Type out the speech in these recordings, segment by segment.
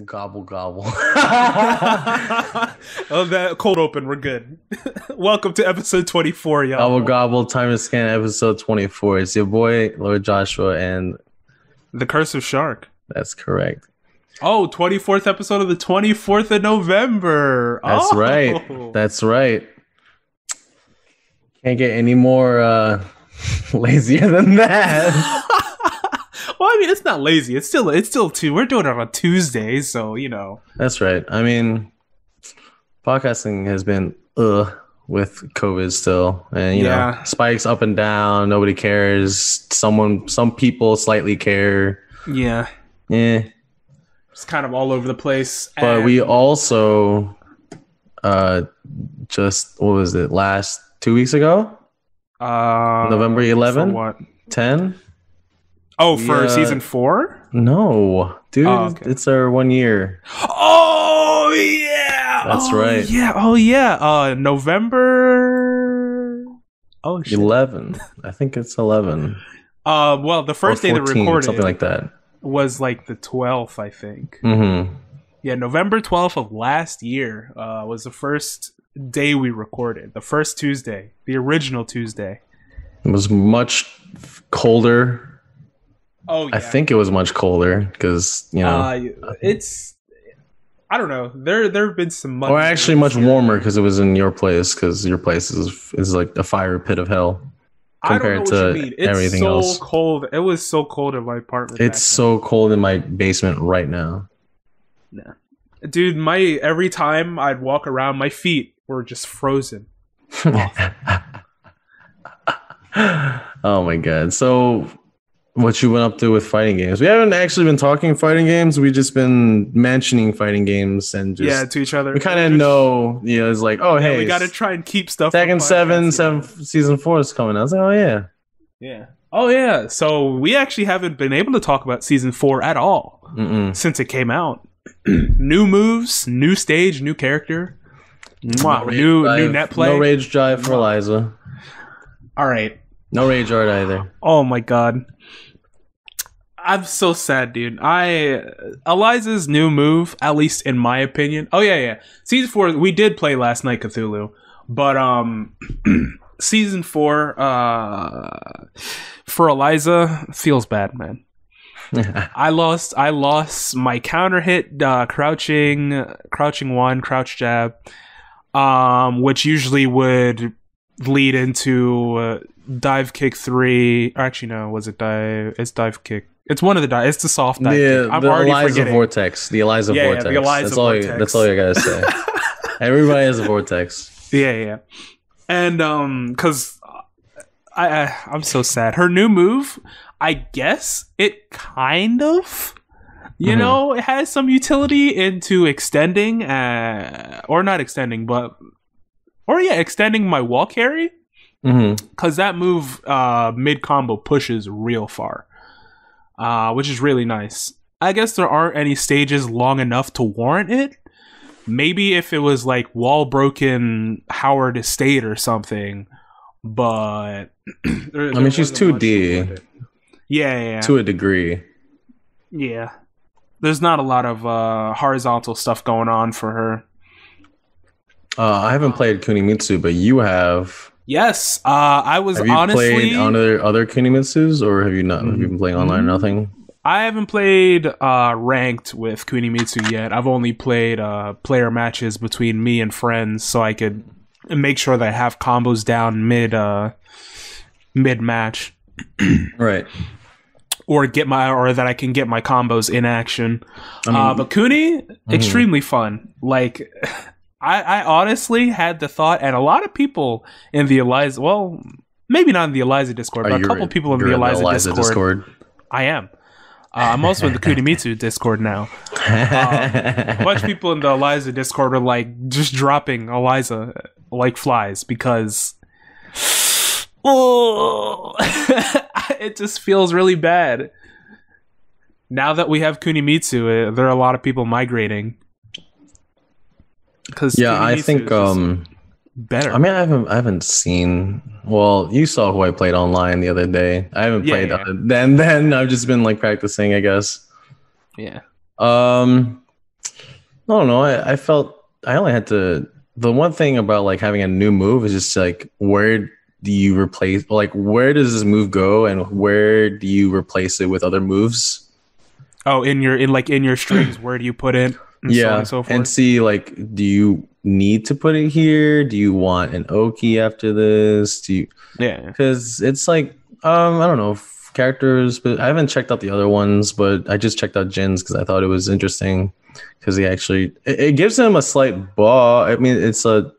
Gobble gobble. Oh, that cold open, we're good. Welcome to episode 24, y'all. Gobble gobble. Time to scan episode 24. It's your boy Lord Joshua, and The Curse of Shark. that's correct. Oh, 24th episode of the 24th of November. That's right. That's right. Can't get any more lazier than that. Well, I mean, it's not lazy. It's still two. We're doing it on a Tuesday, so you know. That's right. I mean, podcasting has been with COVID still, and you know, spikes up and down. Nobody cares. Some people slightly care. Yeah. Yeah. It's kind of all over the place. But we also just, what was it, last 2 weeks ago? November 11? What? 10? Oh, for season 4? No, dude, okay. It's our 1 year. Oh yeah, that's right. Yeah, oh yeah. November. Oh shit. 11. I think it's 11. Well, the first day 14, they recorded something like that was like the 12th, I think. Mm-hmm. Yeah, November 12th of last year was the first day we recorded. The first Tuesday, the original Tuesday. It was much colder. Oh, yeah. I think it was much colder because, you know, it's, I don't know. There have been some months. Or actually much warmer because it was in your place, because your place is like a fire pit of hell compared to everything else. It's so cold. It was so cold in my apartment. It's so cold in my basement right now. Nah. Dude, every time I'd walk around, my feet were just frozen. Oh my god. So what you went up to with fighting games? We haven't actually been talking fighting games. We've just been mentioning fighting games and just to each other. We kind of know, you know, it's like, oh hey, we got to try and keep stuff. Tekken 7 season 4 is coming. I was like, oh yeah, yeah, oh yeah. So we actually haven't been able to talk about season 4 at all since it came out. New moves, new stage, new character, new net play. No rage drive for Eliza. All right. No rage art either. Oh my god. I'm so sad, dude. Eliza's new move, at least in my opinion. Oh yeah. Season 4, we did play last night Cthulhu, but season 4 for Eliza feels bad, man. I lost my counter hit, crouching 1, crouch jab, which usually would lead into dive kick 3. Actually, no, was it dive? It's dive kick. It's one of the dive. It's the soft dive kick. I'm already Eliza forgetting. Vortex. The Eliza Vortex. Yeah, the Eliza Vortex. That's all you gotta say. Everybody has a vortex. Yeah. And because I'm so sad. Her new move, I guess it kind of, you know, it has some utility into extending, or not extending, extending my wall carry. Because that move mid combo pushes real far, which is really nice. I guess there aren't any stages long enough to warrant it. Maybe if it was like wall broken Howard Estate or something, but I mean, she's 2D. Yeah. To a degree. Yeah. There's not a lot of horizontal stuff going on for her. I haven't played Kunimitsu, but you have. Yes, I was honestly. Have you played on other Kunimitsus, or have you not? Have you been playing online or nothing? I haven't played ranked with Kunimitsu yet. I've only played player matches between me and friends, so I could make sure that I have combos down mid match, right? Or that I can get my combos in action. But Kuni, extremely fun. Like. I honestly had the thought, and a lot of people in the Eliza, well, maybe not in the Eliza Discord, but a couple people in the Eliza Discord. I am. I'm also in the Kunimitsu Discord now. A bunch of people in the Eliza Discord are like just dropping Eliza like flies because it just feels really bad. Now that we have Kunimitsu, there are a lot of people migrating. I think better. I mean, I haven't seen. Well, you saw who I played online the other day. I haven't played. Then I've just been like practicing, I guess. Yeah. I don't know. I felt I only had to. The one thing about like having a new move is just like where do you replace? Like where does this move go, and where do you replace it with other moves? Oh, in your strings, where do you put it? And so on and so forth. And see like, do you need to put it here? Do you want an Oki after this? Do you? Yeah, Because it's like I don't know characters, but I haven't checked out the other ones. But I just checked out Jin's because I thought it was interesting. Because he actually, it gives him a slight ball. I mean, it's the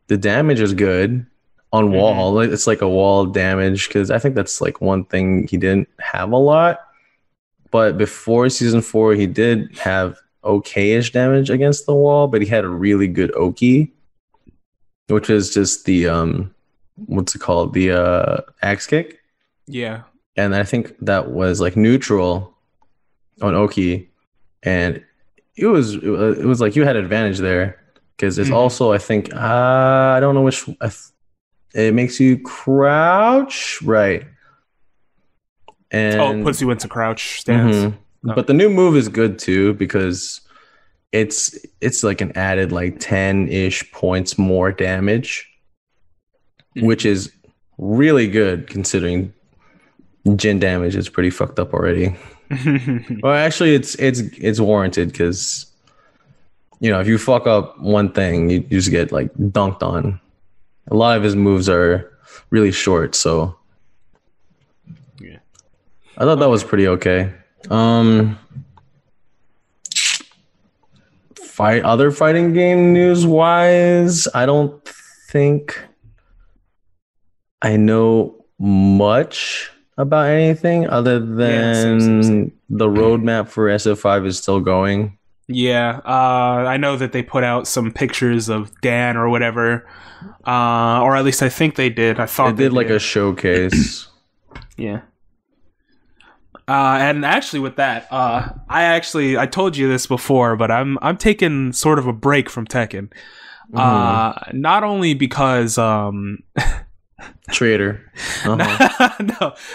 damage is good on wall. Mm-hmm. It's like a wall damage because I think that's like one thing he didn't have a lot. But before season 4, he did have okay-ish damage against the wall, but he had a really good Oki, which is just the what's it called? The axe kick. Yeah. And I think that was like neutral on Oki. And it was like you had advantage there because it's also I think I don't know which it makes you crouch right, and it puts you into crouch stance. Mm-hmm. But the new move is good too because it's like an added like 10-ish points more damage, which is really good considering Jin damage is pretty fucked up already. Well, actually, it's warranted because if you fuck up one thing, you just get like dunked on. A lot of his moves are really short, so yeah, I thought that was pretty okay. Other fighting game news wise, I don't think I know much about anything other than the roadmap for SF5 is still going. Yeah, I know that they put out some pictures of Dan or whatever, or at least I think they did. I thought they did like a showcase. Yeah. And actually, with that, I told you this before, but I'm taking sort of a break from Tekken. Not only because Traitor. No,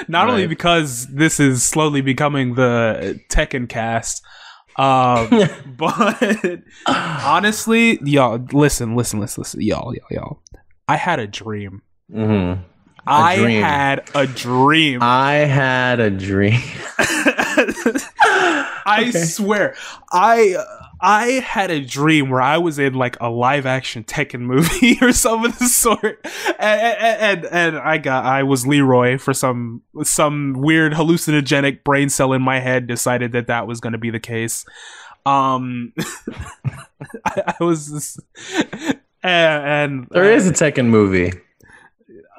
not only because this is slowly becoming the Tekken cast, but honestly, y'all, listen, y'all. I had a dream. Mm-hmm. I had a dream. I swear, I had a dream where I was in like a live action Tekken movie or some of the sort, and I was Leroy for some weird hallucinogenic brain cell in my head decided that was going to be the case. I was, and there is a Tekken movie.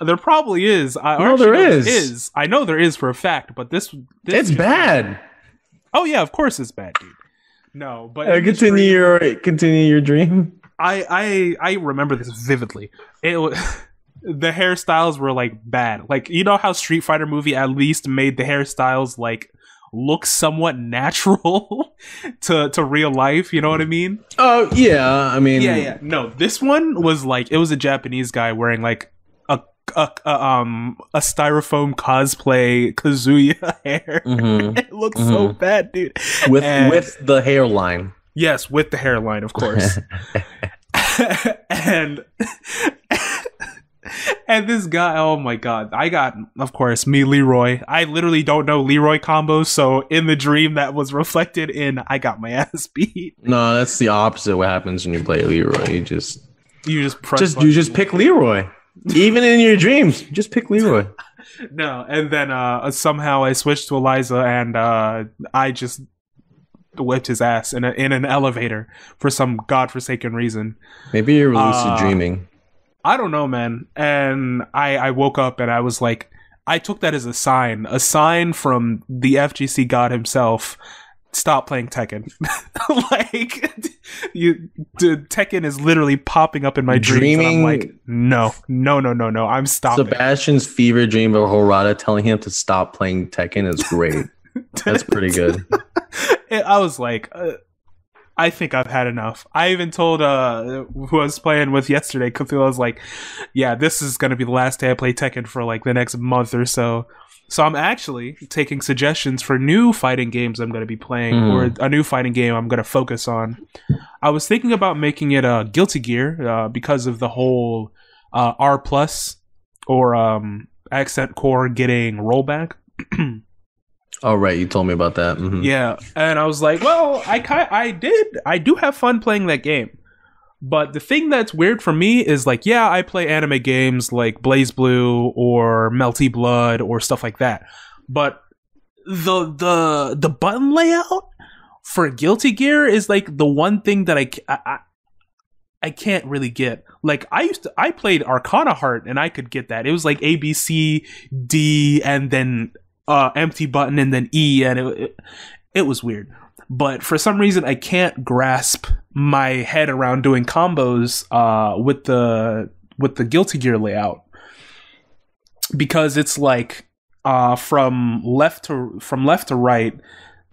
There probably is. There is. I know there is for a fact, but this it's bad. Oh yeah, of course it's bad, dude. No, but continue your dream. I remember this vividly. It was, the hairstyles were like bad. Like how Street Fighter movie at least made the hairstyles like look somewhat natural to real life. You know what I mean? Oh yeah, I mean yeah. No, this one was like it was a Japanese guy wearing like a styrofoam cosplay Kazuya hair. Mm-hmm. It looks so bad, dude. With the hairline. Yes, with the hairline, of course. and this guy, oh my god. I got, of course, me, Leroy. I literally don't know Leroy combos, so in the dream that was reflected in I got my ass beat. No, that's the opposite what happens when you play Leroy. You just pick Leroy. Even in your dreams, just pick Leroy. No, and then somehow I switched to Eliza, and I just whipped his ass in an elevator for some godforsaken reason. Maybe you're lucid dreaming. I don't know, man. And I woke up and I was like, I took that as a sign from the FGC god himself. Stop playing Tekken. Like, Tekken is literally popping up in my dreams. And I'm like, no. I'm stopping. Sebastian's fever dream of Horada telling him to stop playing Tekken is great. That's pretty good. I was like, I think I've had enough. I even told who I was playing with yesterday, Cthulhu, I was like, yeah, this is going to be the last day I play Tekken for like the next month or so. So I'm actually taking suggestions for new fighting games I'm going to be playing, or a new fighting game I'm going to focus on. I was thinking about making it a Guilty Gear because of the whole R plus or Accent Core getting rollback. Oh right, you told me about that. Mm-hmm. Yeah, and I was like, well, I do have fun playing that game. But the thing that's weird for me is like, yeah, I play anime games like Blaze Blue or Melty Blood or stuff like that. But the button layout for Guilty Gear is like the one thing that I can't really get. Like I played Arcana Heart and I could get that. It was like A B C D and then empty button and then E, and it was weird. But for some reason, I can't grasp my head around doing combos with the Guilty Gear layout, because it's like from left to right,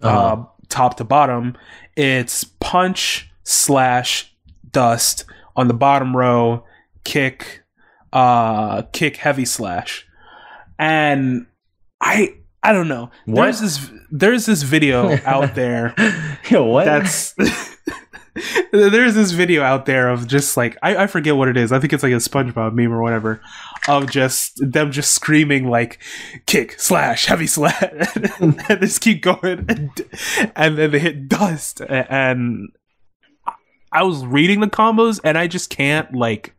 top to bottom. It's punch / dust on the bottom row, kick heavy slash, and I don't know. What? There's this video out there. Yo, what? There's this video out there of just like I forget what it is. I think it's like a SpongeBob meme or whatever, of just them just screaming like kick / heavy slash and they just keep going and then they hit dust. And I was reading the combos and I just can't, like,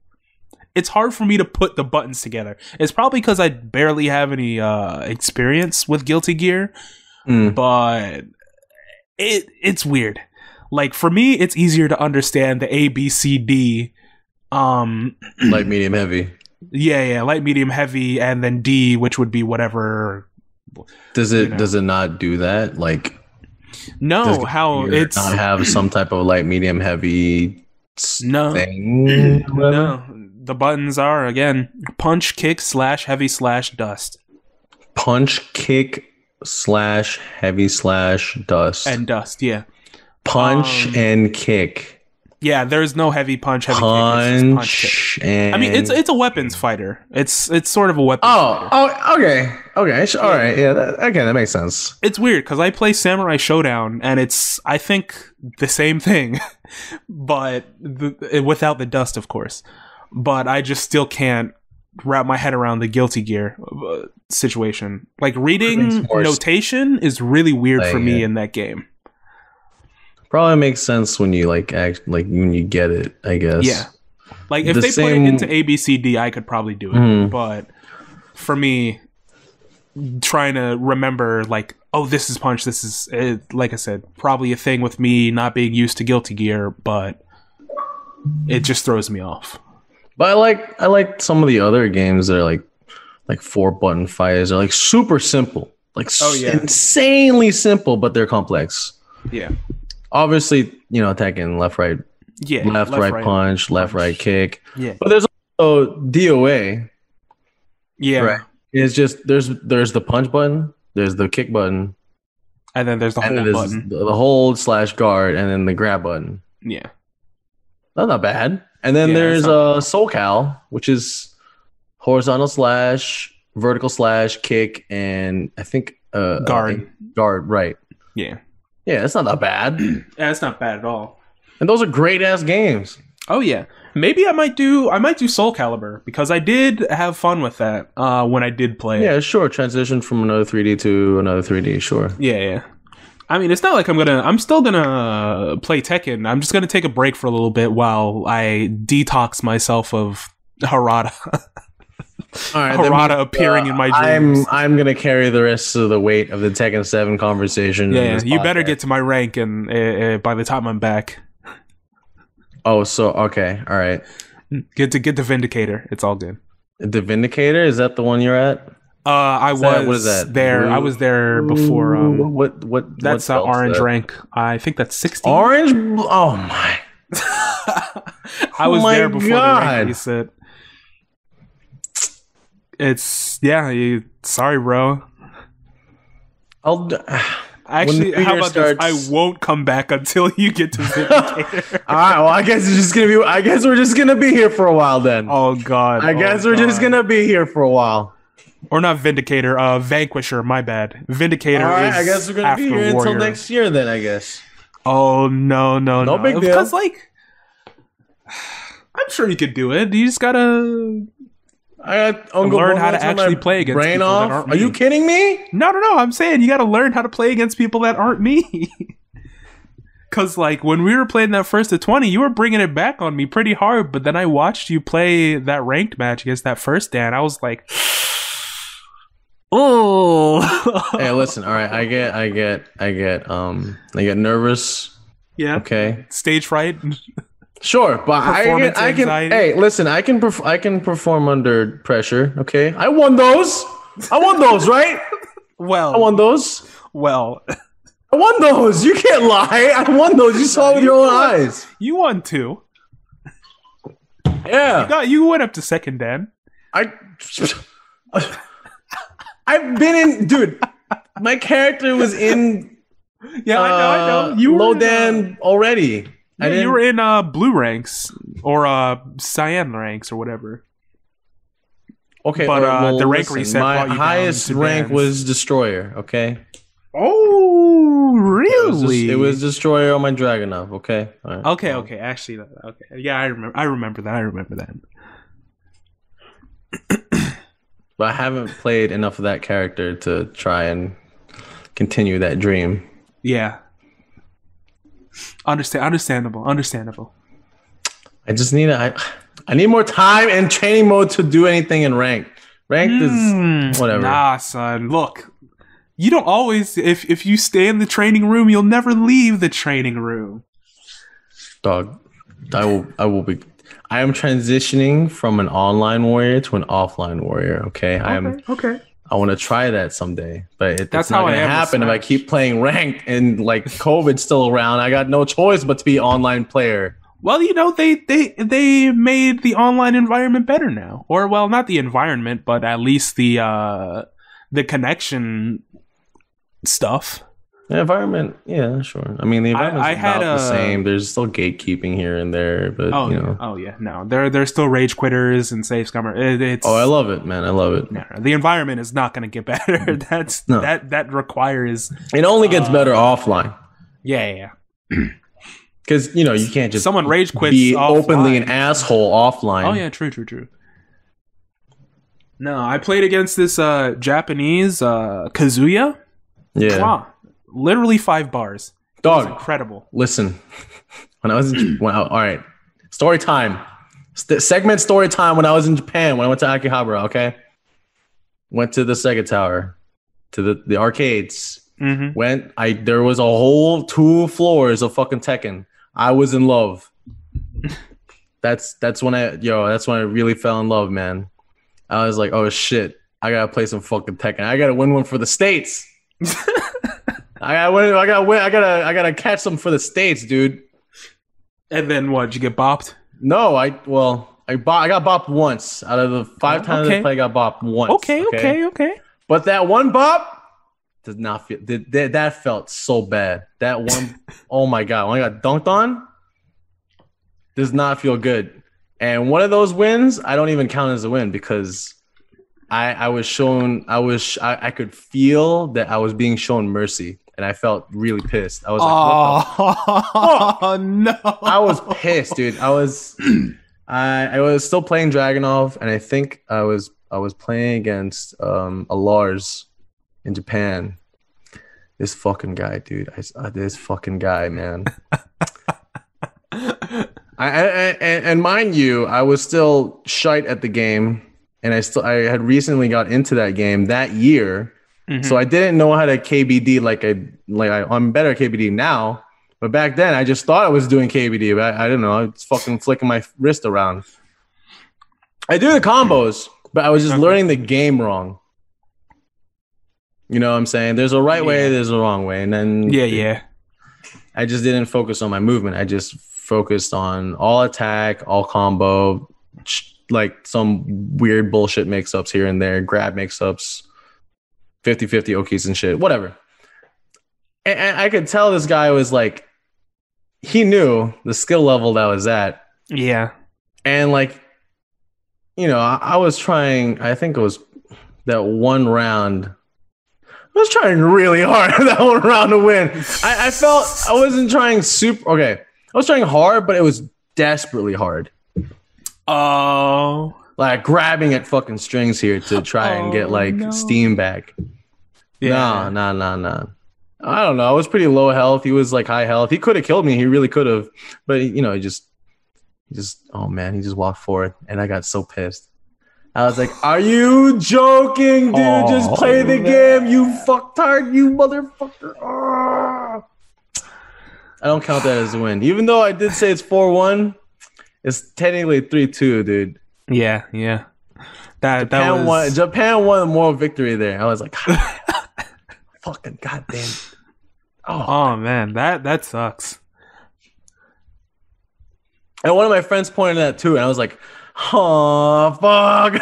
it's hard for me to put the buttons together. It's probably because I barely have any experience with Guilty Gear, but it's weird. Like, for me, it's easier to understand the A, B, C, D. Light, medium, heavy. Yeah, light, medium, heavy, and then D, which would be whatever. Does it not do that? Like, no, how it's not have some type of light, medium, heavy thing? No. The buttons are, again, punch, kick / heavy / dust. Punch, kick / heavy / dust. And dust, yeah. Punch and kick. Yeah, there's no heavy punch, heavy kick. It's just punch, kick. I mean, it's a weapons fighter. It's sort of a weapons fighter. Oh, okay. All right. Yeah, that makes sense. It's weird because I play Samurai Showdown, and it's, I think, the same thing, but without the dust, of course. But I just still can't wrap my head around the Guilty Gear situation. Like, reading notation is really weird for me in that game. Probably makes sense when you when you get it, I guess. Yeah. Like, if they put it into ABCD, I could probably do it. But for me, trying to remember, like, oh, this is punch, this is, like I said, probably a thing with me not being used to Guilty Gear, but it just throws me off. But I like some of the other games that are like 4-button fighters. They're like super simple, like insanely simple, but they're complex. Yeah. Obviously, tekken, left, right, left, right, punch, left, right, kick. Yeah. But there's also DOA. Yeah. Right. It's just there's the punch button, there's the kick button, and then there's the hold button, the hold / guard, and then the grab button. Yeah. That's not bad. And then there's SoCal, which is horizontal / vertical / kick, and I think guard, right? Yeah, it's not that bad. Yeah, it's not bad at all. And those are great ass games. Oh yeah, maybe I might do Soul Calibur because I did have fun with that when I did play. Yeah, sure. Transition from another 3D to another 3D. Sure. Yeah. I mean, it's not like I'm still gonna play Tekken. I'm just gonna take a break for a little bit while I detox myself of Harada. All right, Harada appearing in my dreams. I'm gonna carry the rest of the weight of the Tekken 7 conversation. Yeah, you better get to my rank, and by the time I'm back. Oh, so okay, all right. Get the Vindicator. It's all good. The Vindicator, is that the one you're at? What is that? There. I was there before. What? That's what orange rank. I think that's 16. Orange. Oh my! I was there before the rank reset. It's sorry, bro. Actually, how about this? I won't come back until you get to Vindicator. All right. Well, I guess we're just gonna be here for a while then. Oh God. I guess we're just gonna be here for a while. Or not Vindicator, Vanquisher, my bad. Vindicator. All right, I guess we're gonna be here until next year then, I guess. Oh no big deal. Because like I'm sure you could do it. You just gotta learn how to actually play against people that aren't me. Are you kidding me? No. I'm saying you gotta learn how to play against people that aren't me. Because, like, when we were playing that first to 20, you were bringing it back on me pretty hard, but then I watched you play that ranked match against that first Dan. I was like, oh. Hey, listen, all right, I get nervous. Yeah. Okay. Stage fright. Sure, but I can. Hey, listen, I can perform under pressure. Okay, I won those, right? Well, I won those. Well. I won those. You can't lie. I won those. You saw it with your own eyes. You won 2. Yeah. You went up to second, Dan. I've been in, dude. My character was in. Yeah, I know. You were low Dan already. Yeah, you were in blue ranks or cyan ranks or whatever. Okay, but the rank reset. My highest rank was destroyer. Okay. Oh, really? It was destroyer on my Dragunov. Okay. All right. Okay. Actually, okay. Yeah, I remember that. But I haven't played enough of that character to try and continue that dream. Yeah. Understandable. I just need I need more time and training mode to do anything in ranked. Ranked is whatever. Nah, son. Look. You don't always, if you stay in the training room, you'll never leave the training room. Dog, I am transitioning from an online warrior to an offline warrior. Okay. Okay. I want to try that someday, but it's not going to happen if I keep playing ranked and like COVID's still around. I got no choice but to be an online player. Well, they made the online environment better now, or well, not the environment, but at least the connection stuff. The environment, yeah, sure. I mean, the environment's about the same. There's still gatekeeping here and there, but you know. Oh yeah, no, there's still rage quitters and safe scummer. I love it, man. I love it. No, the environment is not going to get better. That requires. It only gets better offline. Yeah. Because you can't just someone rage quits be offline. Openly an asshole offline. Oh yeah, true. No, I played against this Japanese Kazuya. Yeah. Wow. Literally 5 bars. Dog. Incredible. Listen. All right. Story time. Segment story time when I was in Japan, when I went to Akihabara, okay? Went to the Sega Tower, to the arcades. Mm-hmm. There was a whole 2 floors of fucking Tekken. I was in love. That's when I really fell in love, man. I was like, oh shit, I gotta play some fucking Tekken. I gotta win one for the States. I gotta catch some for the States, dude. And then what? Did you get bopped? No, I got bopped once. Out of the 5 times I played, I got bopped once. Okay. But that one bop does not feel. That felt so bad. That one, oh my god, when I got dunked on, does not feel good. And one of those wins, I don't even count as a win because I was shown. I could feel that I was being shown mercy, and I felt really pissed. I was like, "Oh no!" I was pissed, dude. I was still playing Dragunov, and I think I was playing against a Lars in Japan. This fucking guy, dude. This fucking guy, man. And mind you, I was still shite at the game. And I had recently got into that game that year, so I didn't know how to KBD I'm better at KBD now, but back then I just thought I was doing KBD, but I don't know. I was fucking flicking my wrist around. I do the combos, but I was just learning the game wrong. You know what I'm saying? There's a right way, there's a wrong way, and then I just didn't focus on my movement. I just focused on all attack, all combo. Like some weird bullshit mix-ups here and there, grab mix-ups, 50-50 Okis and shit, whatever. And I could tell this guy was like, he knew the skill level that I was at. Yeah. And like, I was trying, I think it was that one round, I was trying really hard that one round to win. I felt I wasn't trying super. Okay, I was trying hard, but it was desperately hard. Oh. Like grabbing at fucking strings here to try and get like steam back. Yeah. No. I don't know. I was pretty low health. He was like high health. He could have killed me. He really could have. But he just, oh man, he just walked forward, and I got so pissed. I was like, "Are you joking, dude? Just play the game, you fucktard, you motherfucker!" Oh. I don't count that as a win, even though I did say it's 4-1. It's technically 3-2, dude. Yeah. Japan won a moral victory there. I was like, fucking goddamn. Oh man, that sucks. And one of my friends pointed at that too, and I was like, oh fuck.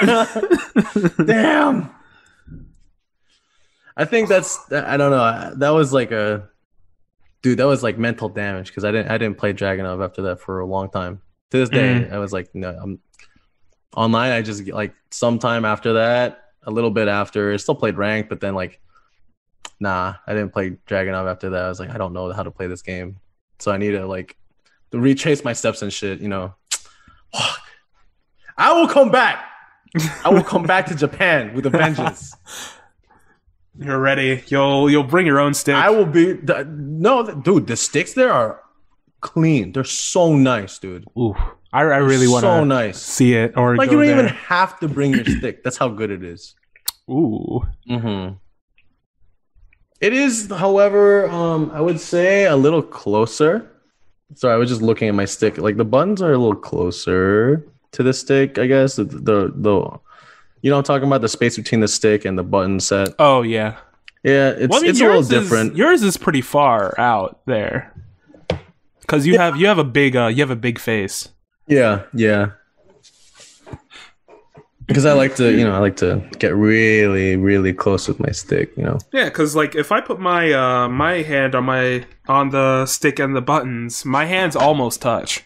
Damn. I think I don't know. That was like that was like mental damage because I didn't play Dragunov after that for a long time. To this day, I was like, no, I'm online. I just like sometime after that, a little bit after, still played ranked, but then like, nah, I didn't play Dragunov after that. I was like, I don't know how to play this game, so I need to like retrace my steps and shit. You know, I will come back. I will come back to Japan with a vengeance. You're ready. You'll bring your own stick. I will be. Dude, the sticks there are clean. They're so nice, dude. Ooh, I really want to see it. Or like, you don't even have to bring your stick. That's how good it is. Ooh. Mm-hmm. It is, however, I would say a little closer. Sorry, I was just looking at my stick. Like, the buttons are a little closer to the stick, I guess. The you know what I'm talking about? The space between the stick and the button set. Oh, yeah. Yeah, it's a little different. Yours is pretty far out there. Because you have a big face. Yeah. Because I like to get really, really close with my stick, you know. Yeah, because like if I put my my hand on the stick and the buttons, my hands almost touch.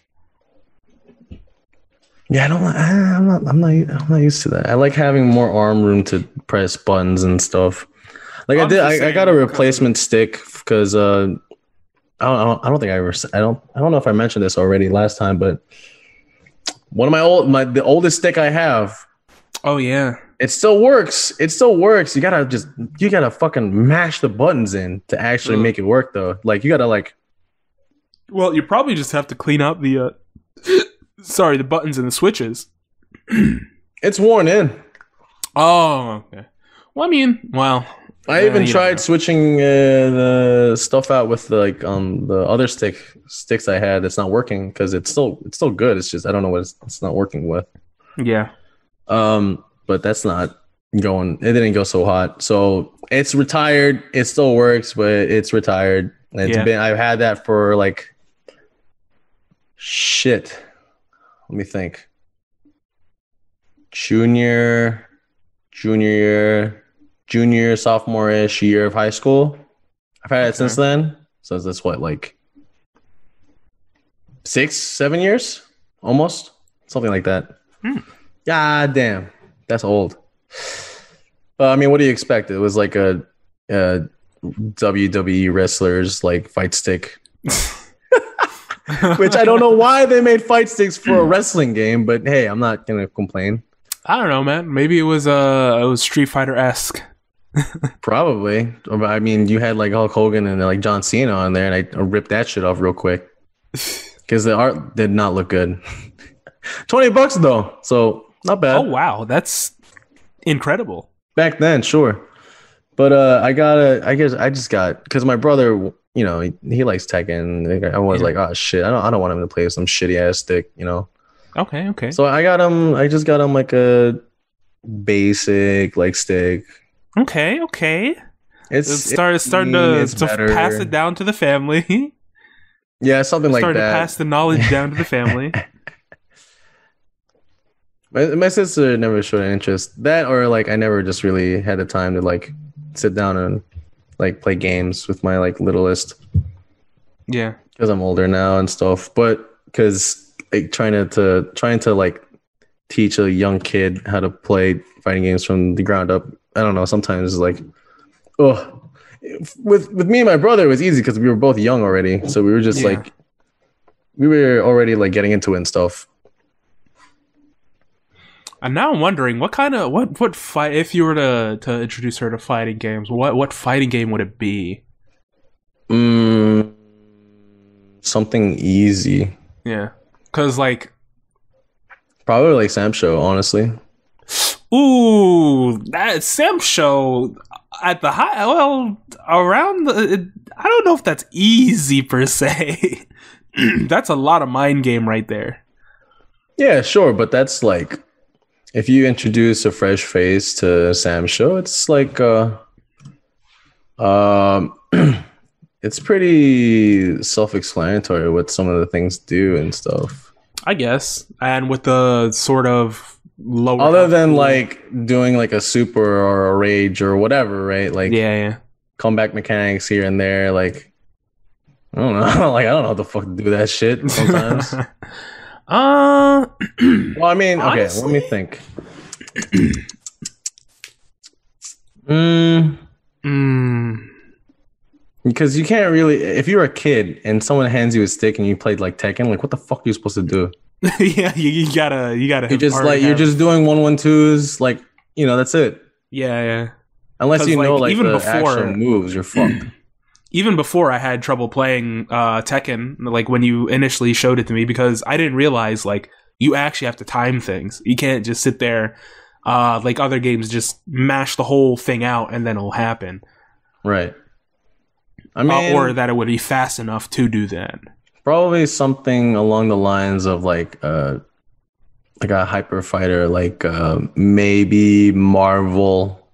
Yeah, I'm not used to that. I like having more arm room to press buttons and stuff. Like I got a replacement stick because I don't know if I mentioned this already last time, but one of the oldest stick I have. Oh yeah. It still works. You gotta fucking mash the buttons in to actually make it work though. Like you gotta like. Well, you probably just have to clean up the the buttons and the switches. It's worn in. Oh, okay. Well, I mean, I even tried switching the stuff out with the other sticks I had. That's not working because it's still good. It's just I don't know what it's not working with. Yeah. But that's not going. It didn't go so hot, so it's retired. It still works, but it's retired. I've had that for like shit. Let me think. Junior, sophomore-ish year of high school. I've had it since then. So that's what, like 6-7 years? Almost? Something like that. God damn. That's old. I mean, what do you expect? It was like a WWE wrestler's like fight stick. Which I don't know why they made fight sticks for a wrestling game, but hey, I'm not gonna complain. I don't know, man. Maybe it was Street Fighter-esque. Probably. I mean, you had like Hulk Hogan and like John Cena on there, and I ripped that shit off real quick because the art did not look good. $20 though, so not bad. Oh wow, that's incredible. Back then, sure. But I just got because my brother, you know, he likes Tekken. I was like, oh shit, I don't want him to play with some shitty ass stick, you know. Okay. So I just got him like a basic like stick. Okay. It's starting to pass it down to the family. Yeah, something like that. Starting to pass the knowledge down to the family. My sister never showed an interest. That or like I never just really had the time to like sit down and like play games with my like littlest. Yeah, because I'm older now and stuff. But because like, trying to like teach a young kid how to play fighting games from the ground up I don't know. Sometimes like, oh, with me and my brother, it was easy because we were both young already. So we were just like, we were already like getting into it and stuff. And now I'm wondering what fight, if you were to introduce her to fighting games, what fighting game would it be? Something easy. Yeah, because like probably like Sam Show, honestly. Ooh, that Sam Show at the high, well, around the, I don't know if that's easy per se. That's a lot of mind game right there. Yeah, sure, but that's like, if you introduce a fresh face to Sam Show, it's like it's pretty self-explanatory what some of the things do and stuff. I guess. And with the sort of lower, other than like doing like a super or a rage or whatever, right? Like comeback mechanics here and there, like I don't know. Like I don't know how the fuck to do that shit sometimes. Well, I mean, honestly, okay, let me think. Because you can't really, if you're a kid and someone hands you a stick and you played like Tekken, like what the fuck are you supposed to do? Yeah, you gotta. You're just like you're just doing 1-1-2s, like that's it. Yeah. Unless you know like even the actual moves, you're fucked. Even before I had trouble playing Tekken, like when you initially showed it to me, because I didn't realize like you actually have to time things. You can't just sit there like other games, just mash the whole thing out and then it'll happen. Right. I mean, or that it would be fast enough to do that. Probably something along the lines of like a hyper fighter, like maybe Marvel,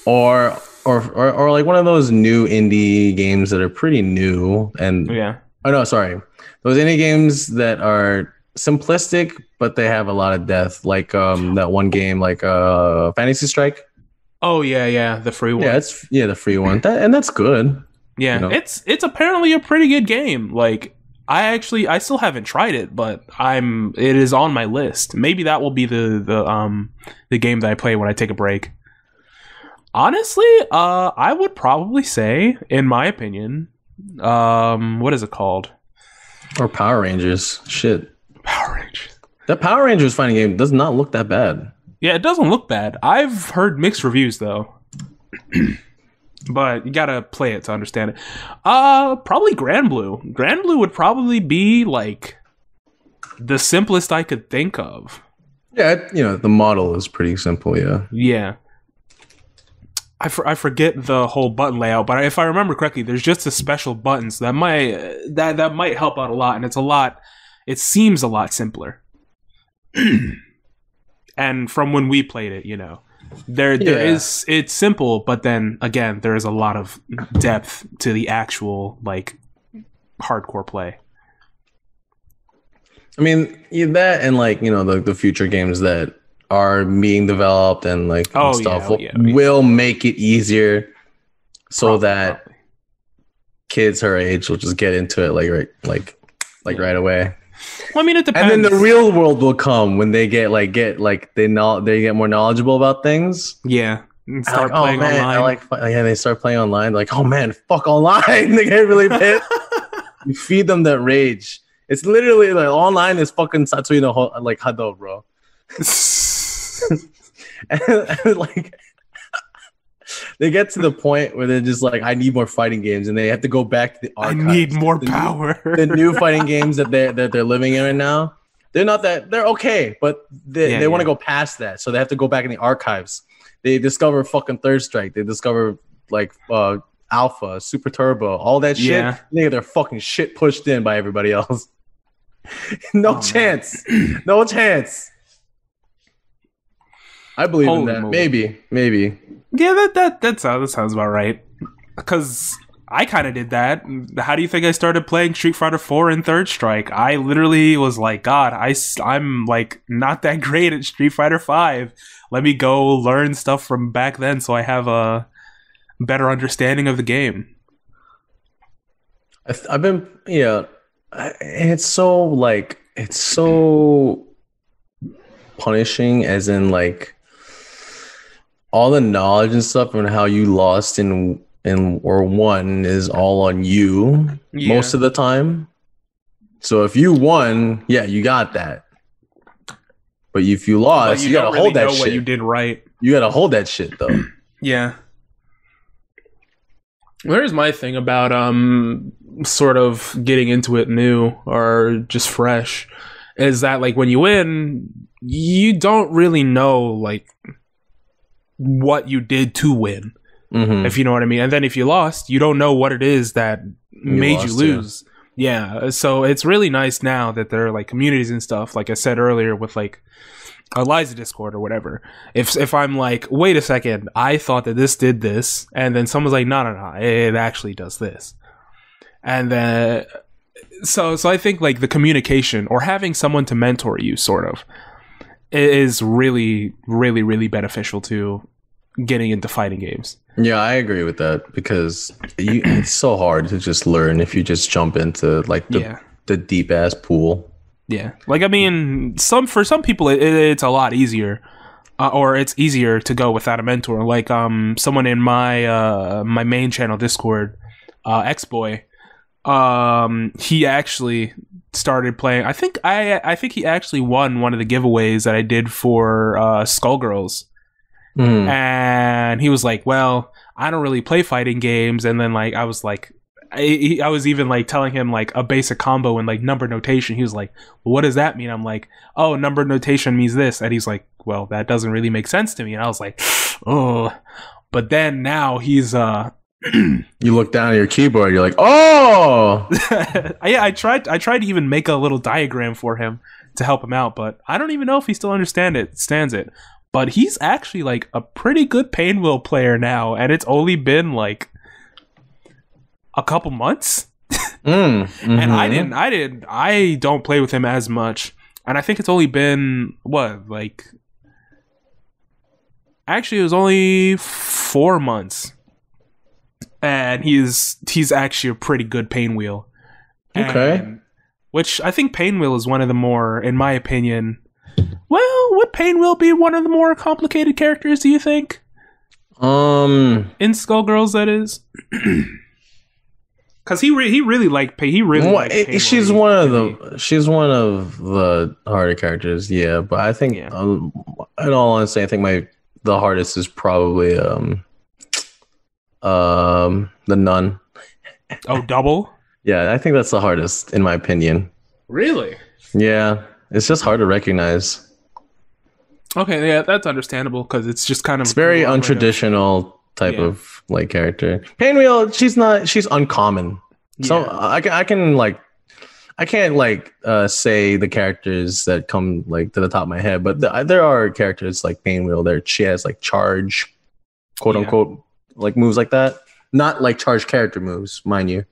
or like one of those new indie games that are pretty new and those indie games that are simplistic but they have a lot of depth, like that one game like Fantasy Strike. Oh yeah, the free one. Yeah, the free one. That's good. Yeah, it's apparently a pretty good game. Like I still haven't tried it, but it is on my list. Maybe that will be the game that I play when I take a break. Honestly, I would probably say, in my opinion, what is it called? Or Power Rangers. Shit. Power Rangers. That Power Rangers fighting game does not look that bad. Yeah, it doesn't look bad. I've heard mixed reviews though. But you gotta play it to understand it. Probably Grand Blue. Grand Blue would probably be like the simplest I could think of. Yeah, the model is pretty simple. Yeah. I forget the whole button layout, but if I remember correctly, there's just a special buttons that might help out a lot, and it seems a lot simpler. And from when we played it, there is, it's simple, but then again, there is a lot of depth to the actual like hardcore play. I mean, that and like the future games that are being developed and like stuff will make it easier so that kids her age will just get into it right away. Well, I mean, it depends. And then the real world will come when they get more knowledgeable about things. Yeah. And start playing online. They start playing online. Like, oh man, fuck online. They get really pissed. You feed them that rage. It's literally like online is fucking Satsui no like Hado, bro. and like they get to the point where they're just like, I need more fighting games, and they have to go back to the archives. I need more power. The new fighting games that they're living in right now, they're okay, but they want to go past that, so they have to go back in the archives. They discover fucking Third Strike. They discover like Alpha, Super Turbo, all that shit. Yeah. They get their fucking shit pushed in by everybody else. No chance. No chance. I believe in that. Maybe. Yeah, that sounds about right. Because I kind of did that. How do you think I started playing Street Fighter 4 and Third Strike? I literally was like, God, I'm like not that great at Street Fighter 5. Let me go learn stuff from back then so I have a better understanding of the game. It's so punishing, as in like all the knowledge and stuff and how you lost in or won is all on you most of the time. So if you won, yeah, you got that. But if you lost, you gotta hold that shit. What you did right. You gotta hold that shit though. Yeah. Here's my thing about sort of getting into it new or just fresh is that like when you win, you don't really know like what you did to win. If you know what I mean. And then if you lost, you don't know what it is that made you lose. Yeah. So it's really nice now that there are like communities and stuff, like I said earlier, with like Eliza Discord or whatever. If I'm like, wait a second, I thought that this did this, and then someone's like, no, it actually does this. And then so I think like the communication or having someone to mentor you sort of is really, really, really beneficial to getting into fighting games. Yeah, I agree with that because it's so hard to just learn if you just jump into like the deep ass pool. Yeah, like I mean, for some people it's a lot easier, or it's easier to go without a mentor. Like someone in my my main channel Discord, Xboy, he actually started playing. I think he actually won one of the giveaways that I did for Skullgirls. And he was like, well, I don't really play fighting games. And then like I was like, I was even like telling him like a basic combo in like number notation. He was like, well, what does that mean? I'm like, oh, number notation means this. And he's like, well, that doesn't really make sense to me. And I was like, oh. But then now he's you look down at your keyboard, you're like, oh. Yeah, I tried to even make a little diagram for him to help him out, but I don't even know if he still stands it. But he's actually like a pretty good Painwheel player now, and it's only been like a couple months. And I don't play with him as much. And I think it's only been actually it was only 4 months. And he's actually a pretty good Painwheel. Okay. Which I think Painwheel is one of the more, in my opinion, well, would Painwheel be one of the more complicated characters, do you think? In Skullgirls, that is. Because he really liked Painwheel. She's one of the harder characters, yeah. But I think, in all honesty, I think the hardest is probably the Nun. Oh, Double? Yeah, I think that's the hardest, in my opinion. Really? Yeah, it's just hard to recognize. Okay, yeah, that's understandable because it's just kind of it's very untraditional type of like character. Painwheel, she's uncommon. Yeah. So I can't say the characters that come like to the top of my head, but there are characters like Painwheel there. She has like charge, quote unquote, like moves like that. Not like charge character moves, mind you.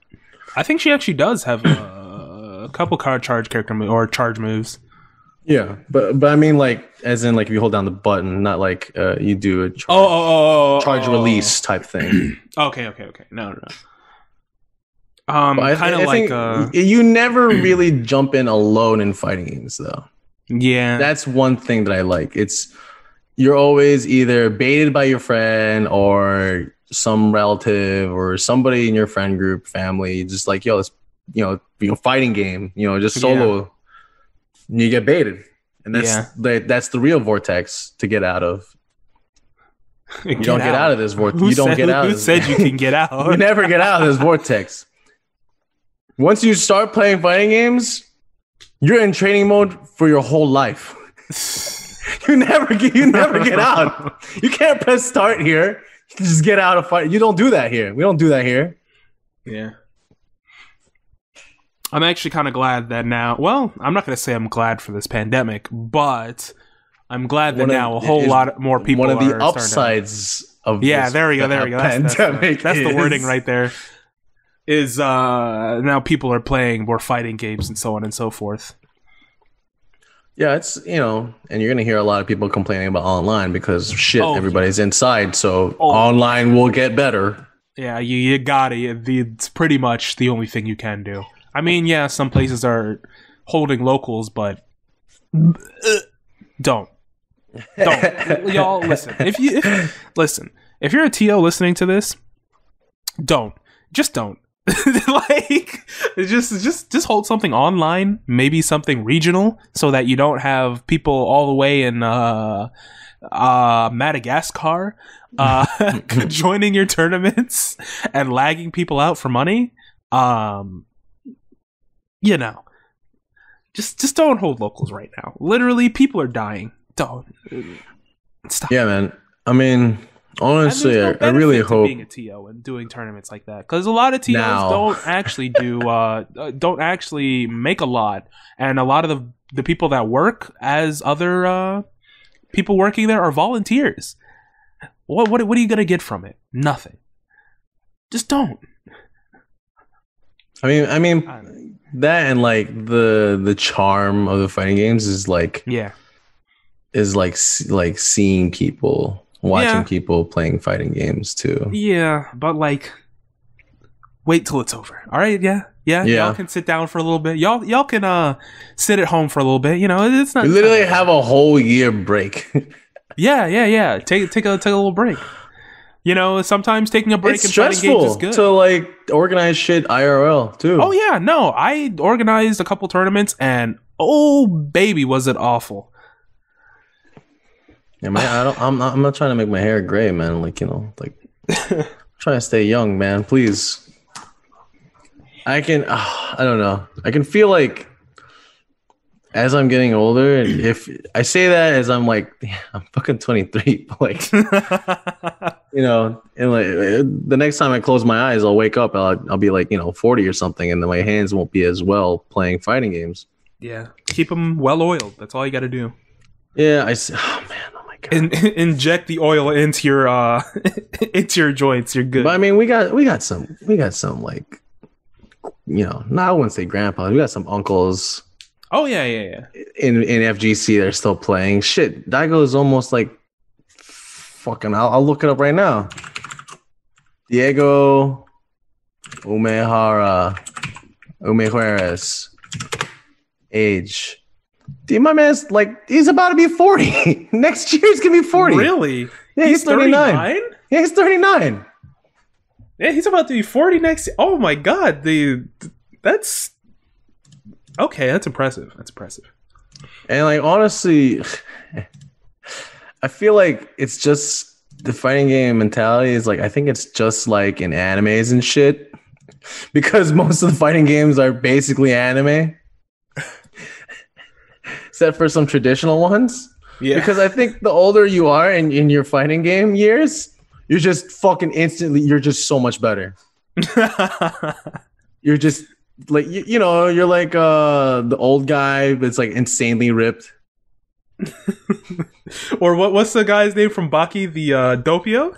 I think she actually does have a couple charge character or charge moves. Yeah, but I mean, like, as in, like, if you hold down the button, not like you do a charge release type thing. Okay. No. Kind of like you never really jump in alone in fighting games, though. Yeah, that's one thing that I like. You're always either baited by your friend or some relative or somebody in your friend group, family, just like, yo, let's fighting game, just solo. Yeah. You get baited, and that's the real vortex to get out of. You don't get out of this vortex. You don't get out. Who said you can get out? You never get out of this vortex. Once you start playing fighting games, you're in training mode for your whole life. You never get out. You can't press start here. You just get out of fight. You don't do that here. We don't do that here. Yeah. I'm actually kind of glad that now. Well, I'm not going to say I'm glad for this pandemic, but I'm glad that now a whole lot more people. One of the upsides of this there we go. Pandemic. That's the wording right there. Is now people are playing more fighting games and so on and so forth. Yeah, it's and you're going to hear a lot of people complaining about online because everybody's inside, so online will get better. Yeah, you got it. It's pretty much the only thing you can do. I mean, yeah, some places are holding locals, but don't. Don't. Y'all listen. If you're a TO listening to this, don't. Just don't. Like, just hold something online, maybe something regional, so that you don't have people all the way in Madagascar joining your tournaments and lagging people out for money. You know, just don't hold locals right now. Literally, people are dying. Don't stop. Yeah, man. I mean, honestly, I really hope being a TO and doing tournaments like that, because a lot of TOs don't actually don't actually make a lot, and a lot of the people that work as other people working there are volunteers. What are you gonna get from it? Nothing. Just don't. I mean that, and like the charm of the fighting games is like seeing people, watching people playing fighting games too. Yeah, but like, wait till it's over. All right, yeah. Y'all can sit down for a little bit. Y'all can sit at home for a little bit. You know, it's not. You literally have a whole year break. Yeah. Take a little break. You know, sometimes taking a break in fighting games is good. To like organize shit IRL too. Oh yeah, no, I organized a couple tournaments, and oh baby, was it awful. Yeah, man, I'm not trying to make my hair gray, man. Like, you know, like I'm trying to stay young, man. Please. I don't know. I can feel like as I'm getting older, and if I say that as I'm like, yeah, I'm fucking 23, but like, you know, and like the next time I close my eyes, I'll wake up, I'll be like, you know, 40 or something, and then my hands won't be as well playing fighting games. Yeah, keep them well oiled. That's all you got to do. Yeah, oh man, oh my god, inject the oil into your into your joints. You're good. But I mean, we got some like, you know, I wouldn't say grandpas. We got some uncles. Oh yeah. In FGC, they're still playing. Shit, Daigo is almost like fucking. I'll look it up right now. Diego Umejuarez, age. Dude, my man's like, he's about to be 40. Next year he's gonna be 40. Really? Yeah, he's 39. Yeah, he's 39. Yeah, he's about to be 40 next year. Oh my god, that's okay. That's impressive. And like, honestly, I feel like it's just the fighting game mentality is like, I think it's just like in animes and shit, because most of the fighting games are basically anime, except for some traditional ones. Yeah. Because I think the older you are in your fighting game years, you're just fucking instantly, you're just so much better. You're just like, you know, you're like the old guy, but it's like insanely ripped. Or what's the guy's name from Baki? The Doppio?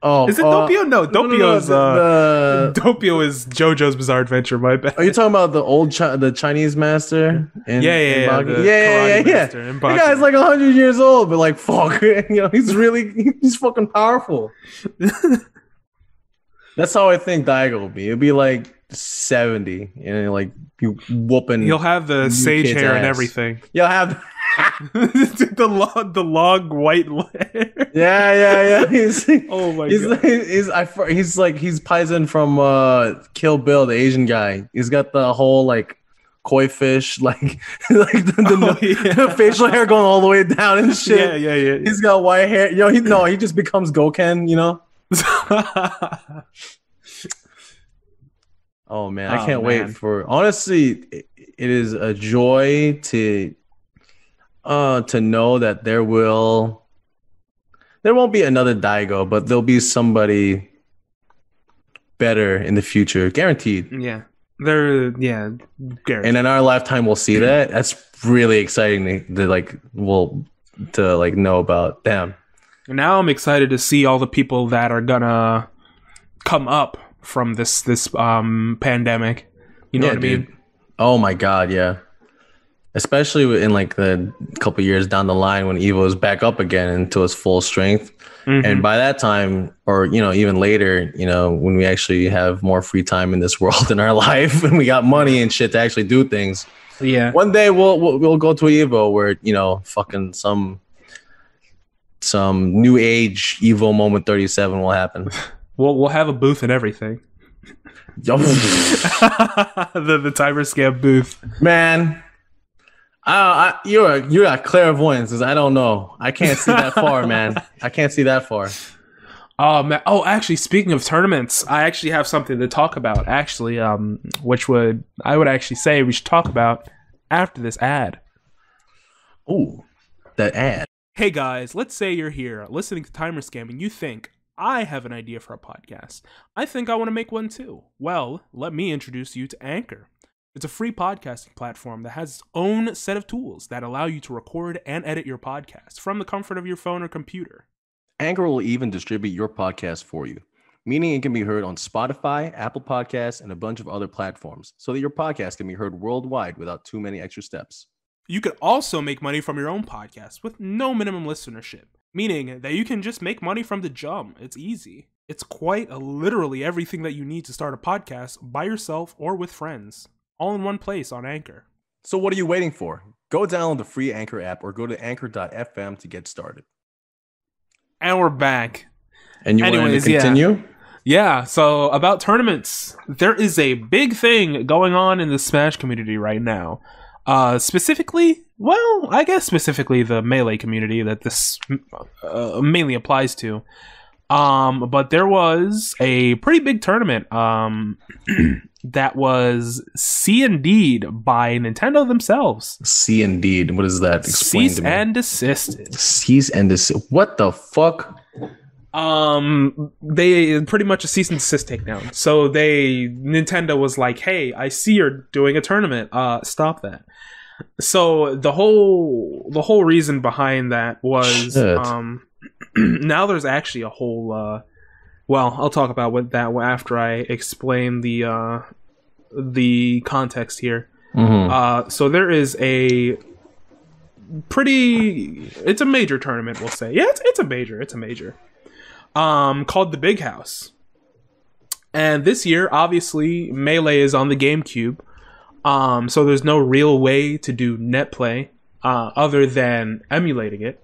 Oh, is it Doppio? No, Doppio's Doppio is JoJo's Bizarre Adventure. My bad. Are you talking about the old the Chinese master? Yeah. The guy's like 100 years old, but like fuck, you know, he's fucking powerful. That's how I think Daigo will be. It'll be like 70, and like you whooping. He'll have the sage hair and everything. You'll have the long white hair. Yeah. He's oh my god. He's Paizen from Kill Bill, the Asian guy. He's got the whole like koi fish, like the facial hair going all the way down and shit. Yeah. He's got white hair. Yo, he just becomes Goken, you know. Oh man, I can't wait for. Honestly, it is a joy to know that there won't be another Daigo, but there'll be somebody better in the future, guaranteed. Yeah, guaranteed. And in our lifetime, we'll see that. That's really exciting to know about. Damn. Now I'm excited to see all the people that are gonna come up from this pandemic. You know what I mean? Dude. Oh my god, yeah. Especially in like the couple years down the line when Evo is back up again into its full strength. Mm-hmm. And by that time, or you know, even later, you know, when we actually have more free time in this world in our life and we got money and shit to actually do things. Yeah. One day we'll go to Evo where, you know, fucking some some new age Evo Moment 37 will happen. We'll have a booth and everything. the timer scam booth, man. You're a clairvoyance, because I don't know. I can't see that far, man. I can't see that far. Oh man! Oh, actually, speaking of tournaments, I actually have something to talk about. Actually, I would actually say we should talk about after this ad. Ooh, that ad. Hey guys, let's say you're here listening to Timer Scam and you think, I have an idea for a podcast. I think I want to make one too. Well, let me introduce you to Anchor. It's a free podcasting platform that has its own set of tools that allow you to record and edit your podcast from the comfort of your phone or computer. Anchor will even distribute your podcast for you, meaning it can be heard on Spotify, Apple Podcasts, and a bunch of other platforms, so that your podcast can be heard worldwide without too many extra steps. You could also make money from your own podcast with no minimum listenership, meaning that you can just make money from the jump. It's easy. It's quite literally everything that you need to start a podcast by yourself or with friends, all in one place on Anchor. So what are you waiting for? Go download the free Anchor app or go to anchor.fm to get started. And we're back. And you want to continue? Yeah, so about tournaments. There is a big thing going on in the Smash community right now. Specifically the Melee community that this mainly applies to. But there was a pretty big tournament that was C&D'd by Nintendo themselves. C&D'd? What is that? Explain to me. Cease and desist. Cease and desist. What the fuck? They pretty much a cease and desist takedown. So Nintendo was like, hey, I see you're doing a tournament. Stop that. So the whole reason behind that was now there's actually a whole I'll talk about that after I explain the context here. Mm-hmm. So there is it's a major tournament, we'll say. Yeah, it's a major. Called the Big House. And this year, obviously, Melee is on the GameCube. So there's no real way to do net play other than emulating it.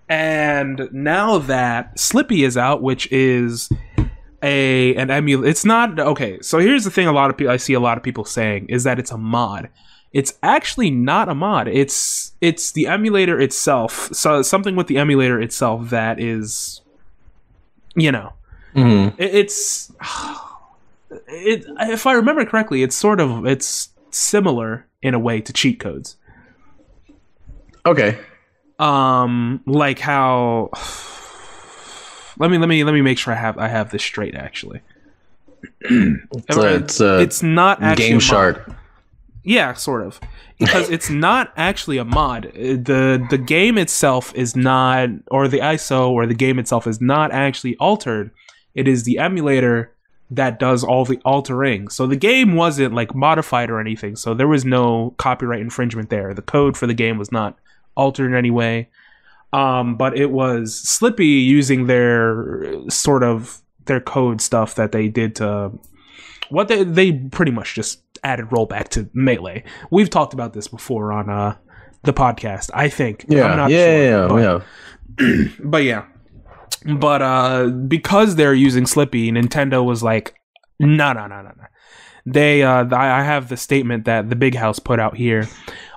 And now that Slippy is out, which is an emulator, it's not okay. So here's the thing: I see a lot of people saying is that it's a mod. It's actually not a mod. It's the emulator itself. So something with the emulator itself that is, mm-hmm. If I remember correctly, it's similar in a way to cheat codes. Okay. Like how let me make sure I have this straight actually. It's not actually Game Shark. Yeah, sort of. Because it's not actually a mod. The game itself is not, or the ISO or the game itself is not actually altered. It is the emulator that does all the altering. So the game wasn't like modified or anything. So there was no copyright infringement there. The code for the game was not altered in any way. But it was Slippy using their code stuff that they did to what they pretty much just added rollback to Melee. We've talked about this before on the podcast, I think. Yeah, I'm not sure. But yeah. But because they're using Slippy, Nintendo was like, no. They I have the statement that the Big House put out here.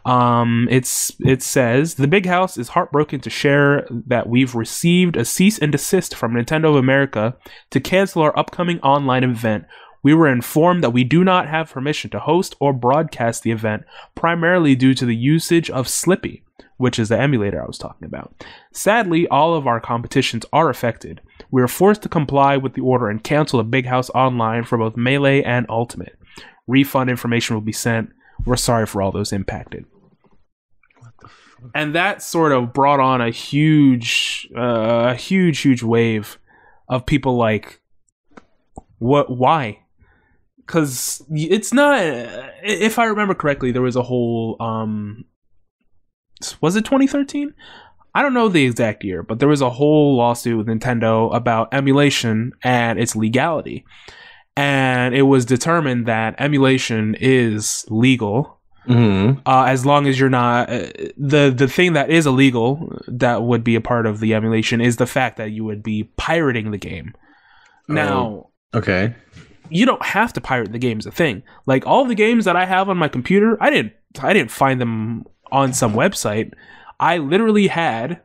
It says the Big House is heartbroken to share that we've received a cease and desist from Nintendo of America to cancel our upcoming online event. We were informed that we do not have permission to host or broadcast the event, primarily due to the usage of Slippy, which is the emulator I was talking about. Sadly, all of our competitions are affected. We are forced to comply with the order and cancel the Big House online for both Melee and Ultimate. Refund information will be sent. We're sorry for all those impacted. And that sort of brought on a huge wave of people like, what? Why? Because it's not. If I remember correctly, there was a whole. Was it 2013? I don't know the exact year, but there was a whole lawsuit with Nintendo about emulation and its legality. And it was determined that emulation is legal. As long as you're not the thing that is illegal that would be a part of the emulation is the fact that you would be pirating the game. Now, okay, you don't have to pirate the game is a thing. Like all the games that I have on my computer, I didn't find them on some website. I literally had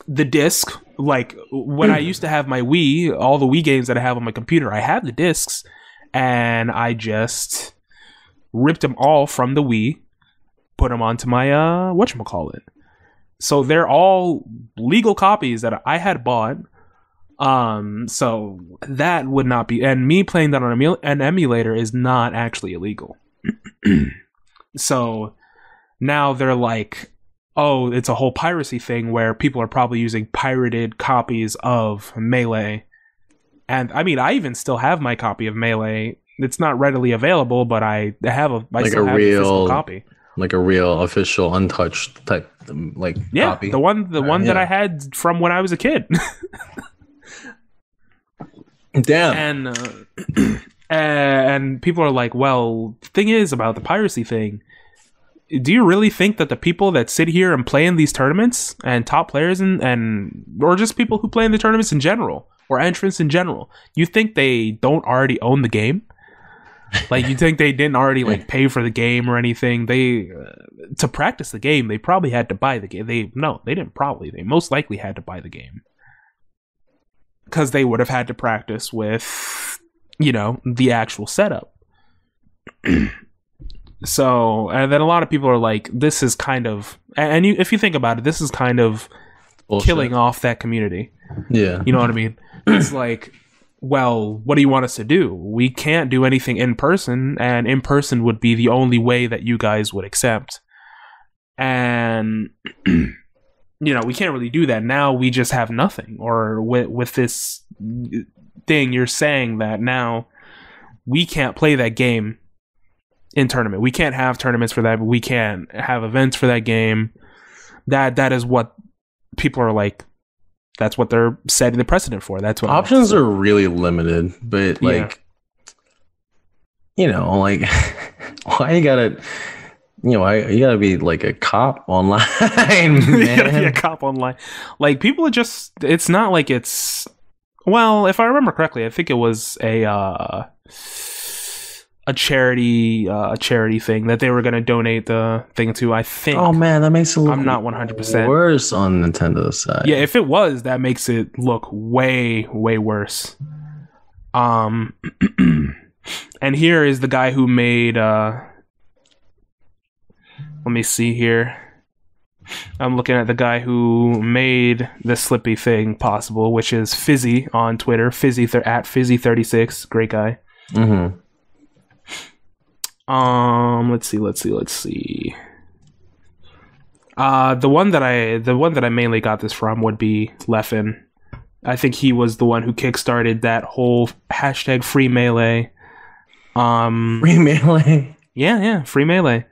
the disc. Like when I used to have my Wii, all the Wii games that I have on my computer, I had the discs, and I just ripped them all from the Wii, put them onto my whatchamacallit. So they're all legal copies that I had bought. So that would not be, and me playing that on an emulator is not actually illegal. So now they're like, oh, it's a whole piracy thing where people are probably using pirated copies of Melee. And I mean, I even still have my copy of Melee. It's not readily available, but I have a physical copy. Like a real official untouched type copy. The one that I had from when I was a kid. Damn. And people are like, well, the thing is about the piracy thing, do you really think that the people that sit here and play in these tournaments and top players and or just people who play in the tournaments in general or entrants in general, you think they don't already own the game? Like, you think they didn't already like pay for the game or anything? They to practice the game, they probably had to buy the game. They didn't probably. They most likely had to buy the game because they would have had to practice with, the actual setup. So, and then a lot of people are like, this is kind of, and if you think about it, this is kind of bullshit. Killing off that community. Yeah. You know what I mean? It's like, well, what do you want us to do? We can't do anything in person, and in person would be the only way that you guys would accept. And, we can't really do that. Now we just have nothing. Or with this thing, you're saying that now we can't play that game in tournament. We can't have tournaments for that, but we can't have events for that game. That is what people are like. That's what they're setting the precedent for. That's what options are really limited. But why you gotta, you gotta be like a cop online, man. You gotta be a cop online. Like people are just. It's not like it's. Well, if I remember correctly, I think it was a charity thing that they were going to donate the thing to, I think. Oh man, that makes it look, I'm not 100% worse on Nintendo's side. Yeah, if it was, that makes it look way worse. And here is the guy who made let me see here. I'm looking at the guy who made the Slippy thing possible, which is Fizzy on Twitter, at Fizzy36, great guy. Mm-hmm. Let's see. The one that I mainly got this from would be Leffen. I think he was the one who kickstarted that whole hashtag free Melee. Free Melee. Yeah, free Melee.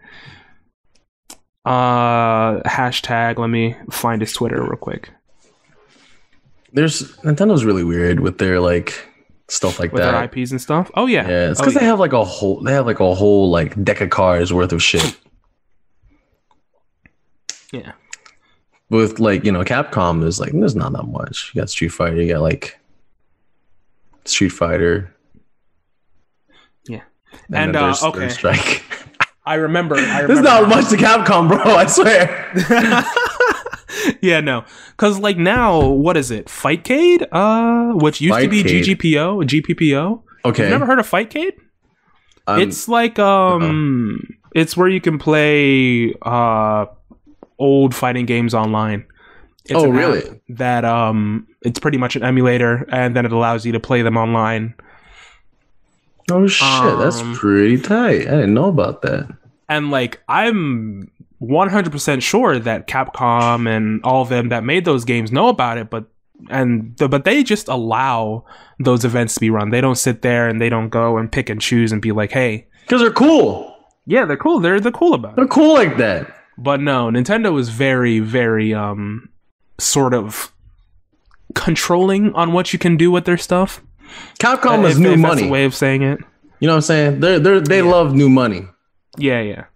Hashtag. Let me find his Twitter real quick. Nintendo's really weird with their stuff like with that. Their IPs and stuff. Oh yeah. Yeah, it's because they have a whole deck of cards worth of shit. Yeah. With Capcom is there's not that much. You got Street Fighter, you got Street Fighter. Yeah. And there's Third Strike. I remember There's not much to Capcom, bro, I swear. Yeah, no. Because, now, what is it? Fightcade? Which used to be GPPO? Okay. You've never heard of Fightcade? It's it's where you can play old fighting games online. It's really? That, it's pretty much an emulator, and then it allows you to play them online. Oh, shit. That's pretty tight. I didn't know about that. And, I'm 100% sure that Capcom and all of them that made those games know about it, but they just allow those events to be run. They don't sit there and they don't go and pick and choose and be like, hey, because they're cool. Yeah, they're cool. They're cool about it. They're cool like that. But no, Nintendo is very, very sort of controlling on what you can do with their stuff. Capcom is new money. That's the way of saying it. You know what I'm saying? They love new money. Yeah.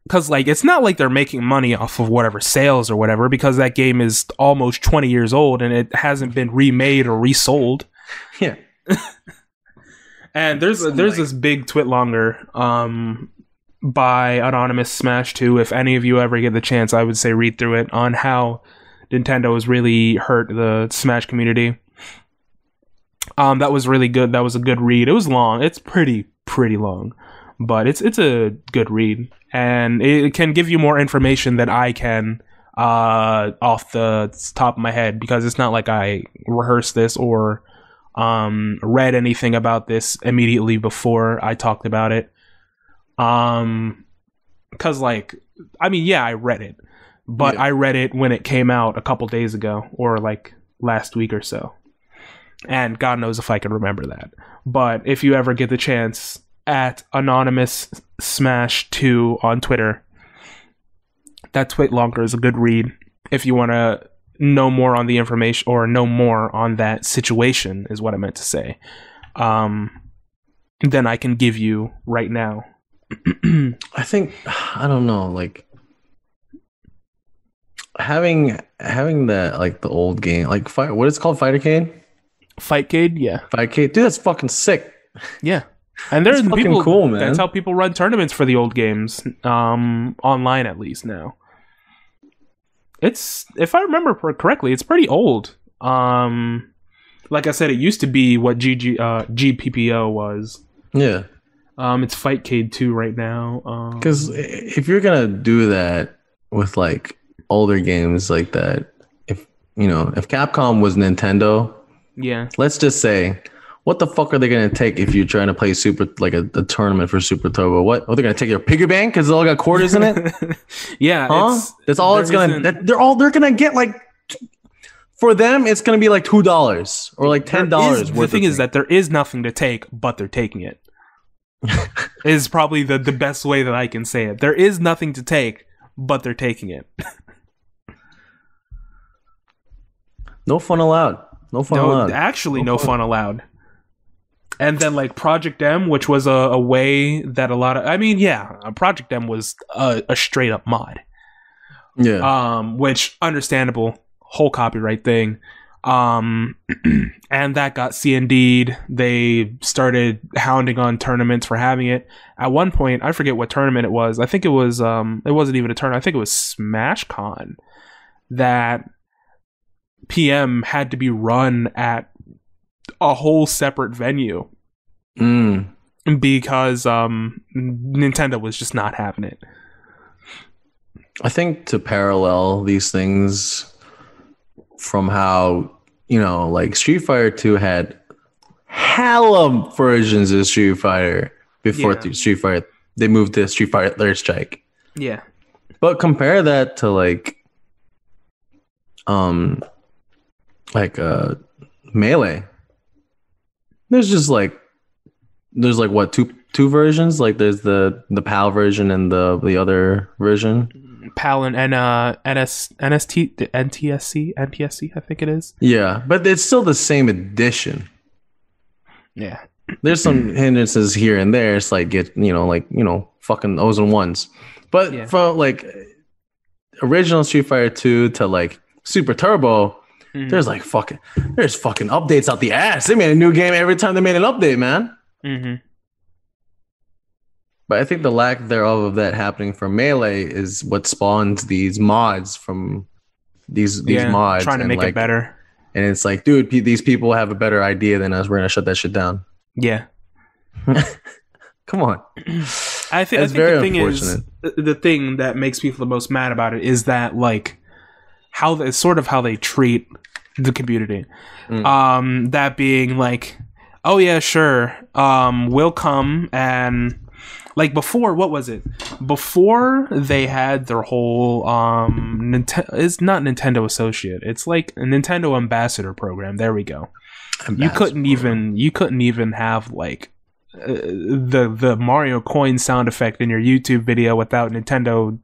Because, like, it's not like they're making money off of whatever sales or whatever, because that game is almost 20 years old and it hasn't been remade or resold. Yeah. And there's this big twitlonger by Anonymous Smash 2. If any of you ever get the chance, I would say read through it, on how Nintendo has really hurt the Smash community. That was really good. That was a good read. It was long. It's pretty long, but it's a good read, and it can give you more information than I can off the top of my head, because it's not like I rehearsed this or read anything about this immediately before I talked about it. Because, like, I mean, yeah, I read it, but I read it when it came out a couple days ago, or like last week or so. And God knows if I can remember that. But if you ever get the chance, at Anonymous Smash 2 on Twitter, that twitlonger is a good read. If you want to know more on the information, or know more on that situation, is what I meant to say, then I can give you right now. I think, I don't know, like having that, like the old game, like what is it called, Fightercade? Fightcade, yeah. Fightcade, dude, that's fucking sick. Yeah, and there's people cool, man. That's how people run tournaments for the old games, online at least now. It's, if I remember correctly, it's pretty old. Like I said, it used to be what GPPO was. Yeah. It's Fightcade 2 right now. Because if you're gonna do that with like older games like that, if Capcom was Nintendo. Yeah. Let's just say, what the fuck are they going to take if you're trying to play a tournament for Super Turbo? What? Are they going to take your piggy bank because it all got quarters in it? Yeah. Huh? That's all it's going to... They're going to get, like... For them, it's going to be like $2 or like $10. The thing is that there is nothing to take, but they're taking it. Is probably the best way that I can say it. There is nothing to take, but they're taking it. No fun allowed. No fun allowed. Actually, no fun allowed. And then, like, Project M, which was a way that a lot of... I mean, yeah, Project M was a straight-up mod. Yeah. Which, understandable, whole copyright thing. And that got CND'd. They started hounding on tournaments for having it. At one point, I forget what tournament it was. I think it was... it wasn't even a tournament. I think it was SmashCon. That... PM had to be run at a whole separate venue because Nintendo was just not having it. I think to parallel these things from how, like Street Fighter 2 had hella versions of Street Fighter before Street Fighter. They moved to Street Fighter Third Strike. Yeah. But compare that to like Melee. There's what, two versions? Like there's the PAL version and the other version. PAL and NTSC, I think it is. Yeah, but it's still the same edition. Yeah. There's some hindrances here and there. It's like fucking O's and ones. But from like original Street Fighter 2 to like Super Turbo, there's fucking updates out the ass. They made a new game every time they made an update, man. Mm-hmm. But I think the lack thereof of that happening for Melee is what spawns these mods from these mods. Trying to make it better. And it's like, dude, these people have a better idea than us. We're going to shut that shit down. Yeah. Come on. I think the thing is, the thing that makes people the most mad about it is that, like, how they treat the community. That being like, oh yeah, sure, we'll come and like before, what was it? Before they had their whole it's not Nintendo Associate. It's like a Nintendo Ambassador program. There we go. You couldn't even have like the Mario coin sound effect in your YouTube video without Nintendo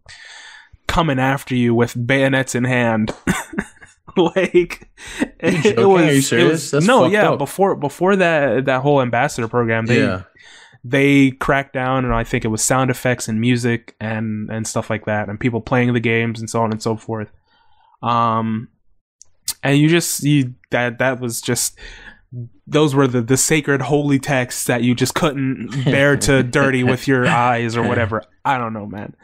coming after you with bayonets in hand. Like, it was, are you serious? Before that whole ambassador program, they cracked down, and I think it was sound effects and music and stuff like that, and people playing the games and so on and so forth. And that was just, those were the sacred holy texts that you just couldn't bear to dirty with your eyes or whatever. I don't know, man.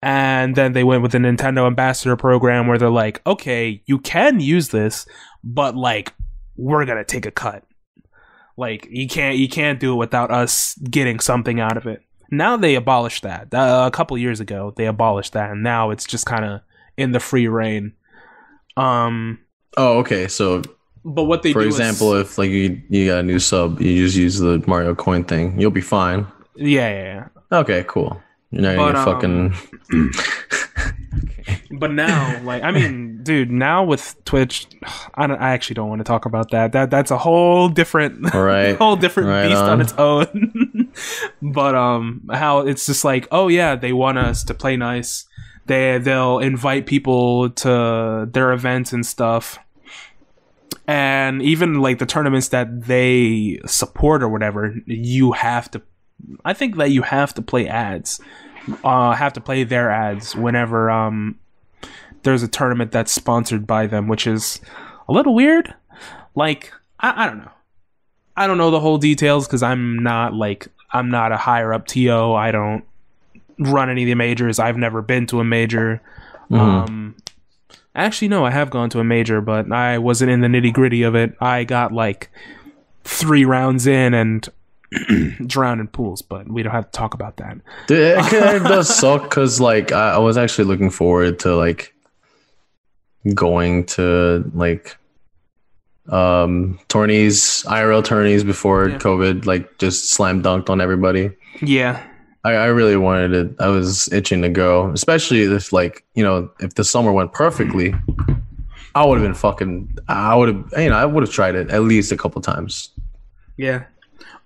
And then they went with the Nintendo Ambassador program where they're like, okay, you can use this, but like, we're gonna take a cut. Like, you can't do it without us getting something out of it. Now they abolished that. A couple years ago, they abolished that, and now it's just kind of in the free reign. Oh, okay. So, but what they for example, if like you got a new sub, you just use the Mario coin thing, you'll be fine. Yeah. Okay, cool. You're not gonna get fucking. But now, like, I mean, dude, now with Twitch, I actually don't want to talk about that. That's a whole different, whole different beast on its own. But how it's just like, oh yeah, they want us to play nice. They'll invite people to their events and stuff, and even like the tournaments that they support or whatever, you have to. I think that you have to play ads. Have to play their ads whenever there's a tournament that's sponsored by them, which is a little weird. Like, I don't know. I don't know the whole details because I'm not a higher up TO. I don't run any of the majors. I've never been to a major. Actually, no, I have gone to a major, but I wasn't in the nitty gritty of it. I got like 3 rounds in and drown in pools, but we don't have to talk about that. Dude, it does suck because like I was actually looking forward to like going to like tourneys, IRL tourneys before COVID like just slam dunked on everybody. Yeah. I really wanted it. I was itching to go, especially if like, you know, if the summer went perfectly, I would have tried it at least a couple times. Yeah.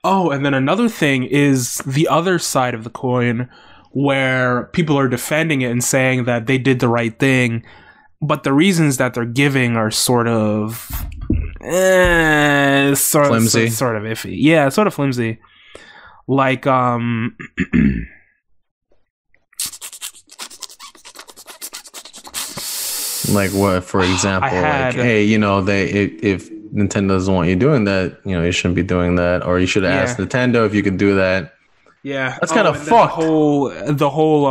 Oh, and then another thing is the other side of the coin where people are defending it and saying that they did the right thing, but the reasons that they're giving are sort of flimsy. Sort of iffy. Yeah, sort of flimsy. Like like what, for example, like, hey, you know, if Nintendo doesn't want you doing that, you know, you shouldn't be doing that, or you should have asked Nintendo if you could do that. Yeah, that's kind of fucked. The whole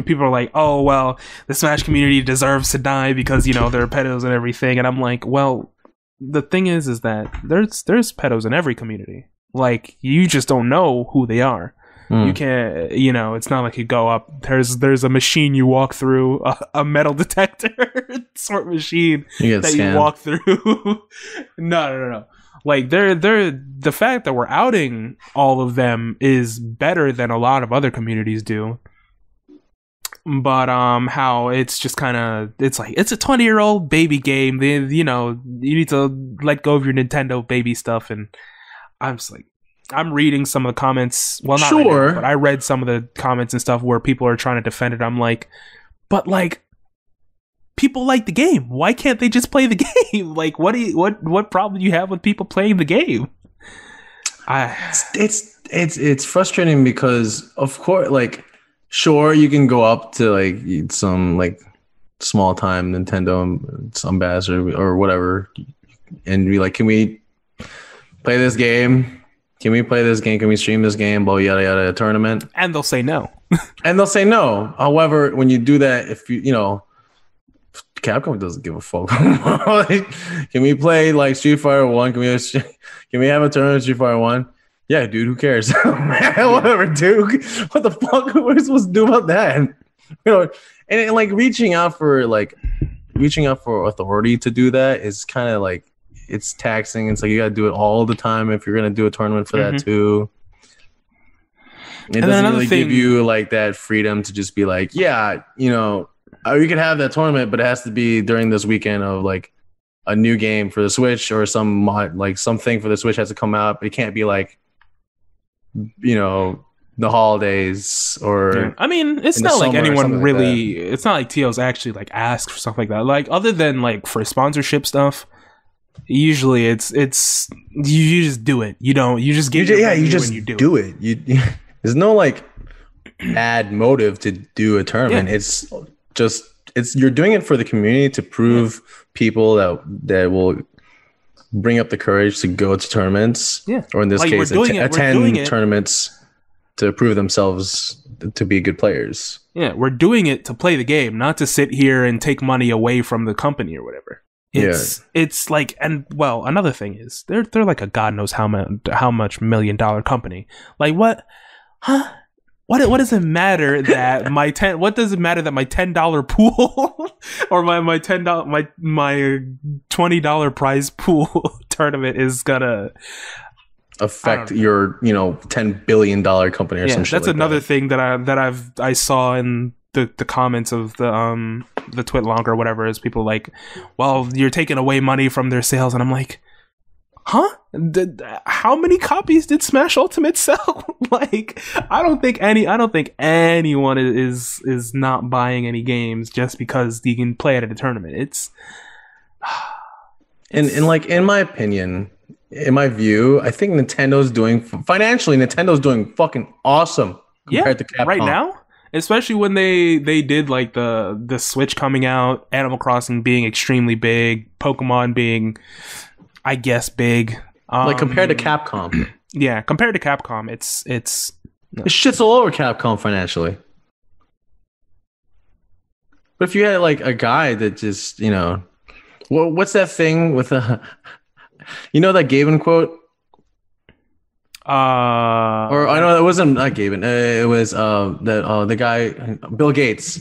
people are like, oh well, the Smash community deserves to die because, you know, they're pedos and everything, and I'm like, well, the thing is that there's pedos in every community. Like, you just don't know who they are. You can't, you know, it's not like you go up, there's a machine you walk through, a metal detector sort of machine that you walk through. No. Like, the fact that we're outing all of them is better than a lot of other communities do. But how it's just kind of, it's like, it's a 20-year-old baby game. You know, you need to let go of your Nintendo baby stuff. And I'm just like, I'm reading some of the comments. Well, not right now, but I read some of the comments and stuff where people are trying to defend it. I'm like, but like, people like the game. Why can't they just play the game? Like, what problem do you have with people playing the game? It's frustrating because, of course, like, sure, you can go up to like some like small time Nintendo ambassador or whatever and be like, can we play this game? Can we play this game? Can we stream this game? Blah, yada, yada, tournament. And they'll say no. However, when you do that, if you know, Capcom doesn't give a fuck. Like, can we play like Street Fighter 1? Can we have a tournament of Street Fighter 1? Yeah, dude, who cares? Whatever, dude. What the fuck are we supposed to do about that? You know, and like reaching out for authority to do that is kind of like, it's taxing. It's like you got to do it all the time if you're going to do a tournament for that too. It doesn't really give you like that freedom to just be like, yeah, you know, you can have that tournament, but it has to be during this weekend of like a new game for the Switch or something for the Switch has to come out. But it can't be like, you know, the holidays or. Yeah. I mean, it's not like anyone really. It's not like TO's actually like asked for stuff like that. Like other than like for sponsorship stuff. Usually it's you just do it. You just get you just do it. There's no like bad motive to do a tournament. Yeah. It's you're doing it for the community to prove people that will bring up the courage to go to tournaments. Yeah. Or in this case, attend tournaments to prove themselves to be good players. Yeah, we're doing it to play the game, not to sit here and take money away from the company or whatever. It's like, and well, another thing is they're like a god knows how much $1 million company. Like what? Huh? What does it matter that my $10 pool or my $10 my $20 prize pool tournament is gonna affect your $10 billion company or some shit? That's like another thing that I saw in the comments of the Twitlonger or whatever, is people like, well, you're taking away money from their sales, and I'm like, huh? How many copies did Smash Ultimate sell? Like, I don't think anyone is not buying any games just because you can play it at a tournament. It's and like, in my opinion, in my view, I think Nintendo's doing fucking awesome compared to Capcom right now. Especially when they did like the Switch coming out, Animal Crossing being extremely big, Pokemon being, I guess, big. Like compared to Capcom. Yeah, compared to Capcom, it's This shit's all over Capcom financially. But if you had like a guy that just, what's that thing with that Gaben quote? Or I know it wasn't not Gaben. It was the guy Bill Gates.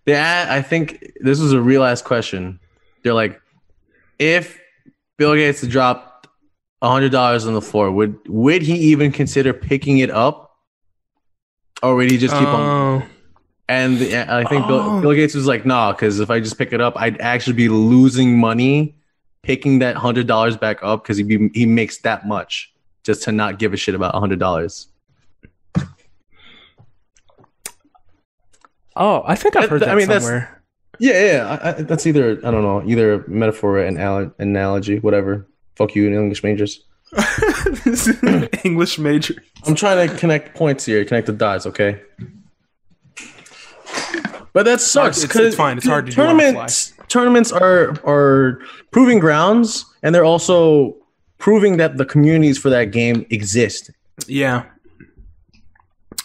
I think this was a real ass question. They're like, if Bill Gates dropped $100 on the floor, would he even consider picking it up, or would he just keep on? And I think Bill Gates was like, nah, because if I just pick it up, I'd actually be losing money picking that $100 back up, because he makes that much just to not give a shit about $100. Oh, I think I've heard that somewhere. That's either, I don't know, either metaphor or analogy, whatever. Fuck you, English majors. English major. I'm trying to connect points here, connect the dots, okay? But that sucks. It's fine. It's hard to Tournaments are proving grounds, and they're also proving that the communities for that game exist. Yeah.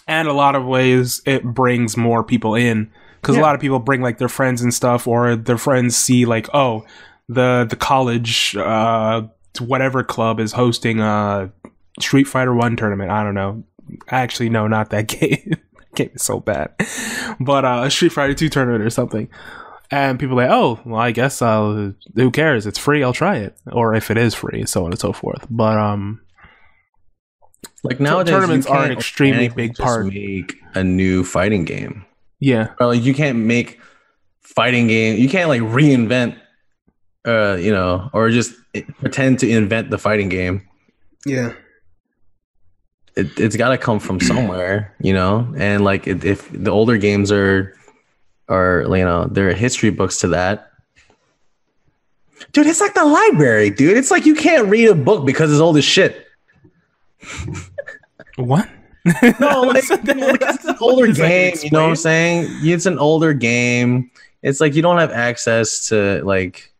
And a lot of ways it brings more people in, because a lot of people bring like their friends and stuff, or their friends see like, oh, the college whatever club is hosting a Street Fighter 1 tournament. I don't know. Actually, no, not that game. Game is so bad. But a Street Fighter 2 tournament or something. And people are like, oh, well, I guess who cares? It's free. I'll try it. Or if it is free, so on and so forth. But like nowadays, tournaments are an extremely big part. Make a new fighting game. Yeah. Or like you can't make fighting game. You can't like reinvent, or just pretend to invent the fighting game. Yeah. It's got to come from somewhere, and like if the older games are there are history books to that. Dude, it's like the library, dude. It's like you can't read a book because it's old as shit. What? No, like, it's an older game, you know what I'm saying? It's an older game. It's like you don't have access to, like,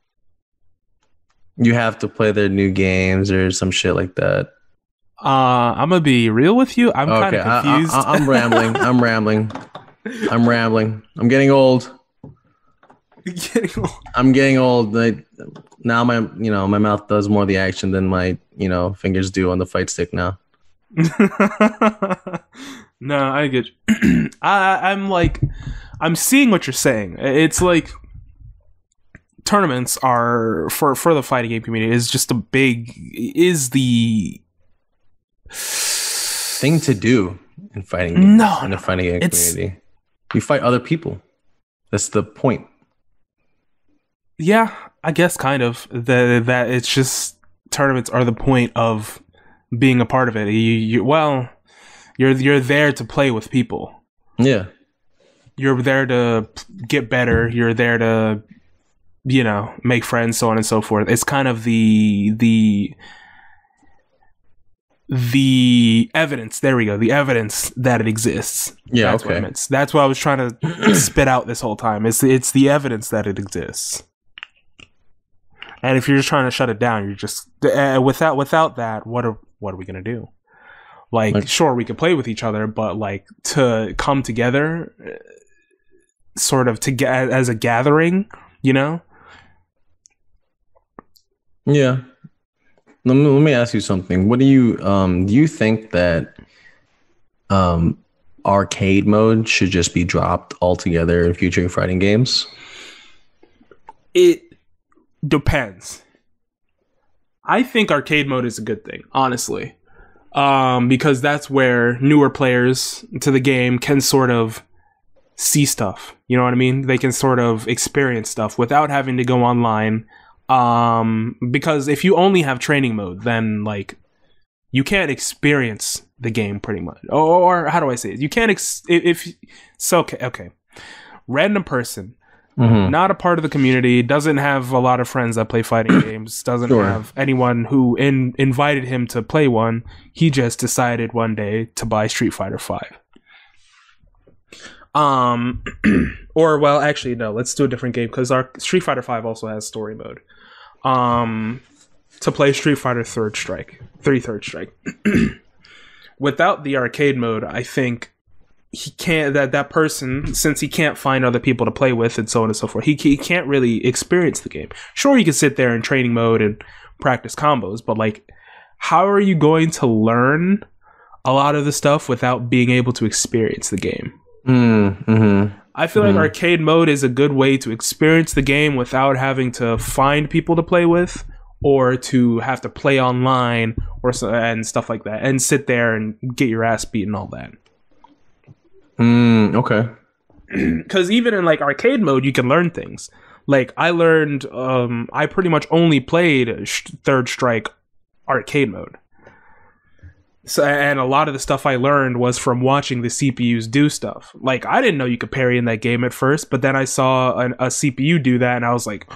you have to play their new games or some shit like that. I'm gonna be real with you. I'm kind of confused. I'm rambling. I'm getting old. I'm getting old. Like, now my mouth does more of the action than my fingers do on the fight stick now. No, I get you. I'm seeing what you're saying. It's like tournaments are for the fighting game community is the thing to do in fighting games. In the fighting game community, you fight other people. That's the point. Yeah, I guess kind of that. It's just tournaments are the point of being a part of it. You're there to play with people. Yeah, you're there to get better. You're there to make friends, so on and so forth. It's kind of the evidence. There we go. The evidence that it exists. Yeah, that's okay. That's what I was trying to spit out this whole time. It's the evidence that it exists. And if you're just trying to shut it down, you're just without that. What are we gonna do? Like, sure, we could play with each other, but like to come together, sort of as a gathering, Yeah. Let me ask you something. What do you think that arcade mode should just be dropped altogether in future fighting games? It depends. I think arcade mode is a good thing, honestly, because that's where newer players to the game can sort of see stuff. You know what I mean? They can sort of experience stuff without having to go online. Because if you only have training mode, then like you can't experience the game pretty much. Or how do I say it? You can't okay. Random person, not a part of the community, doesn't have a lot of friends that play fighting games, doesn't have anyone who invited him to play one. He just decided one day to buy Street Fighter 5. Or well, actually no, let's do a different game because our Street Fighter 5 also has story mode. To play Street Fighter Third Strike. Without the arcade mode, I think he can't. That person, since he can't find other people to play with, and so on and so forth, he can't really experience the game. Sure, he can sit there in training mode and practice combos, but like, how are you going to learn a lot of the stuff without being able to experience the game? I feel like arcade mode is a good way to experience the game without having to find people to play with or to have to play online and stuff like that and sit there and get your ass beat and all that. Okay. Because even in like arcade mode, you can learn things. Like I learned, I pretty much only played Third Strike arcade mode. So, and a lot of the stuff I learned was from watching the CPUs do stuff. Like, I didn't know you could parry in that game at first, but then I saw a CPU do that, and I was like,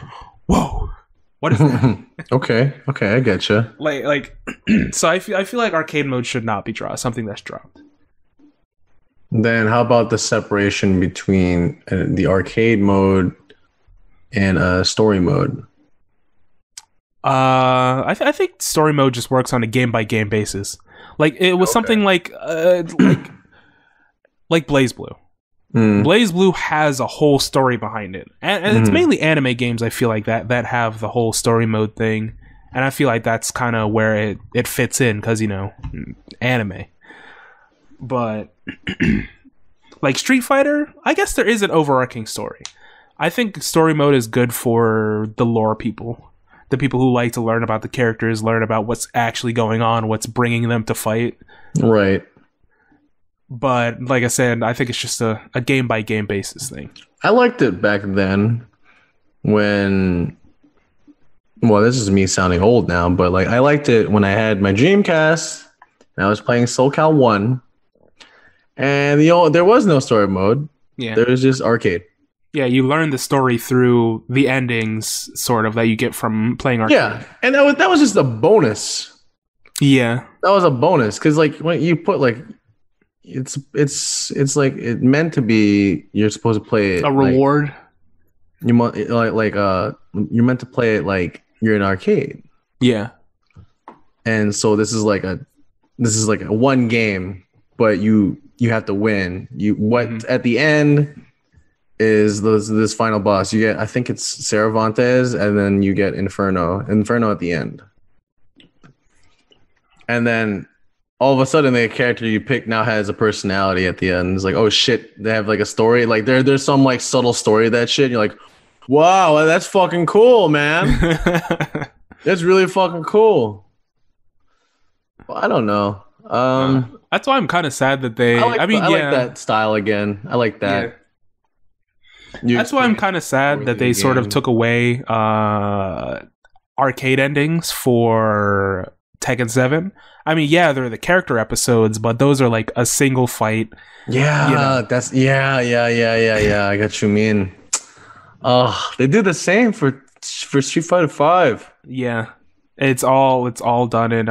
whoa, what is that? Okay, I getcha. Like, so I feel like arcade mode should not be something that's dropped. Then how about the separation between the arcade mode and story mode? I think story mode just works on a game-by-game basis. Like it was something like Blaze Blue. Blaze Blue has a whole story behind it, and it's mainly anime games. I feel like that have the whole story mode thing, and I feel like that's kind of where it fits in because anime. But like Street Fighter, I guess there is an overarching story. I think story mode is good for the lore people. The people who like to learn about the characters, learn about what's actually going on, what's bringing them to fight. Right. But like I said, I think it's just a game-by-game basis thing. I liked it back then when... Well, this is me sounding old now, but like I liked it when I had my Dreamcast and I was playing SoCal 1. And there was no story mode. Yeah. There was just arcade. Yeah, you learn the story through the endings, sort of, that you get from playing arcade. Yeah, and that was just a bonus. Yeah, that was a bonus because, like, when you put like, it's like it meant to be. You're supposed to play it a reward. You're meant to play it like you're in arcade. Yeah, and so this is like a one game, but you have to win. At the end is this final boss. You get, I think it's Cervantes, and then you get Inferno at the end. And then all of a sudden the character you pick now has a personality at the end. It's like, oh shit, they have like a story. Like there's some like subtle story to that shit. And you're like, wow, that's fucking cool, man. That's really fucking cool. Well, I don't know. That's why I'm kind of sad that they. I like that style again. I like that. Yeah. That's why I'm kind of sad that they sort of took away arcade endings for Tekken 7. I mean, yeah, they're the character episodes, but those are like a single fight. Yeah, that's I got you mean. Oh, they do the same for Street Fighter 5. Yeah. It's all done in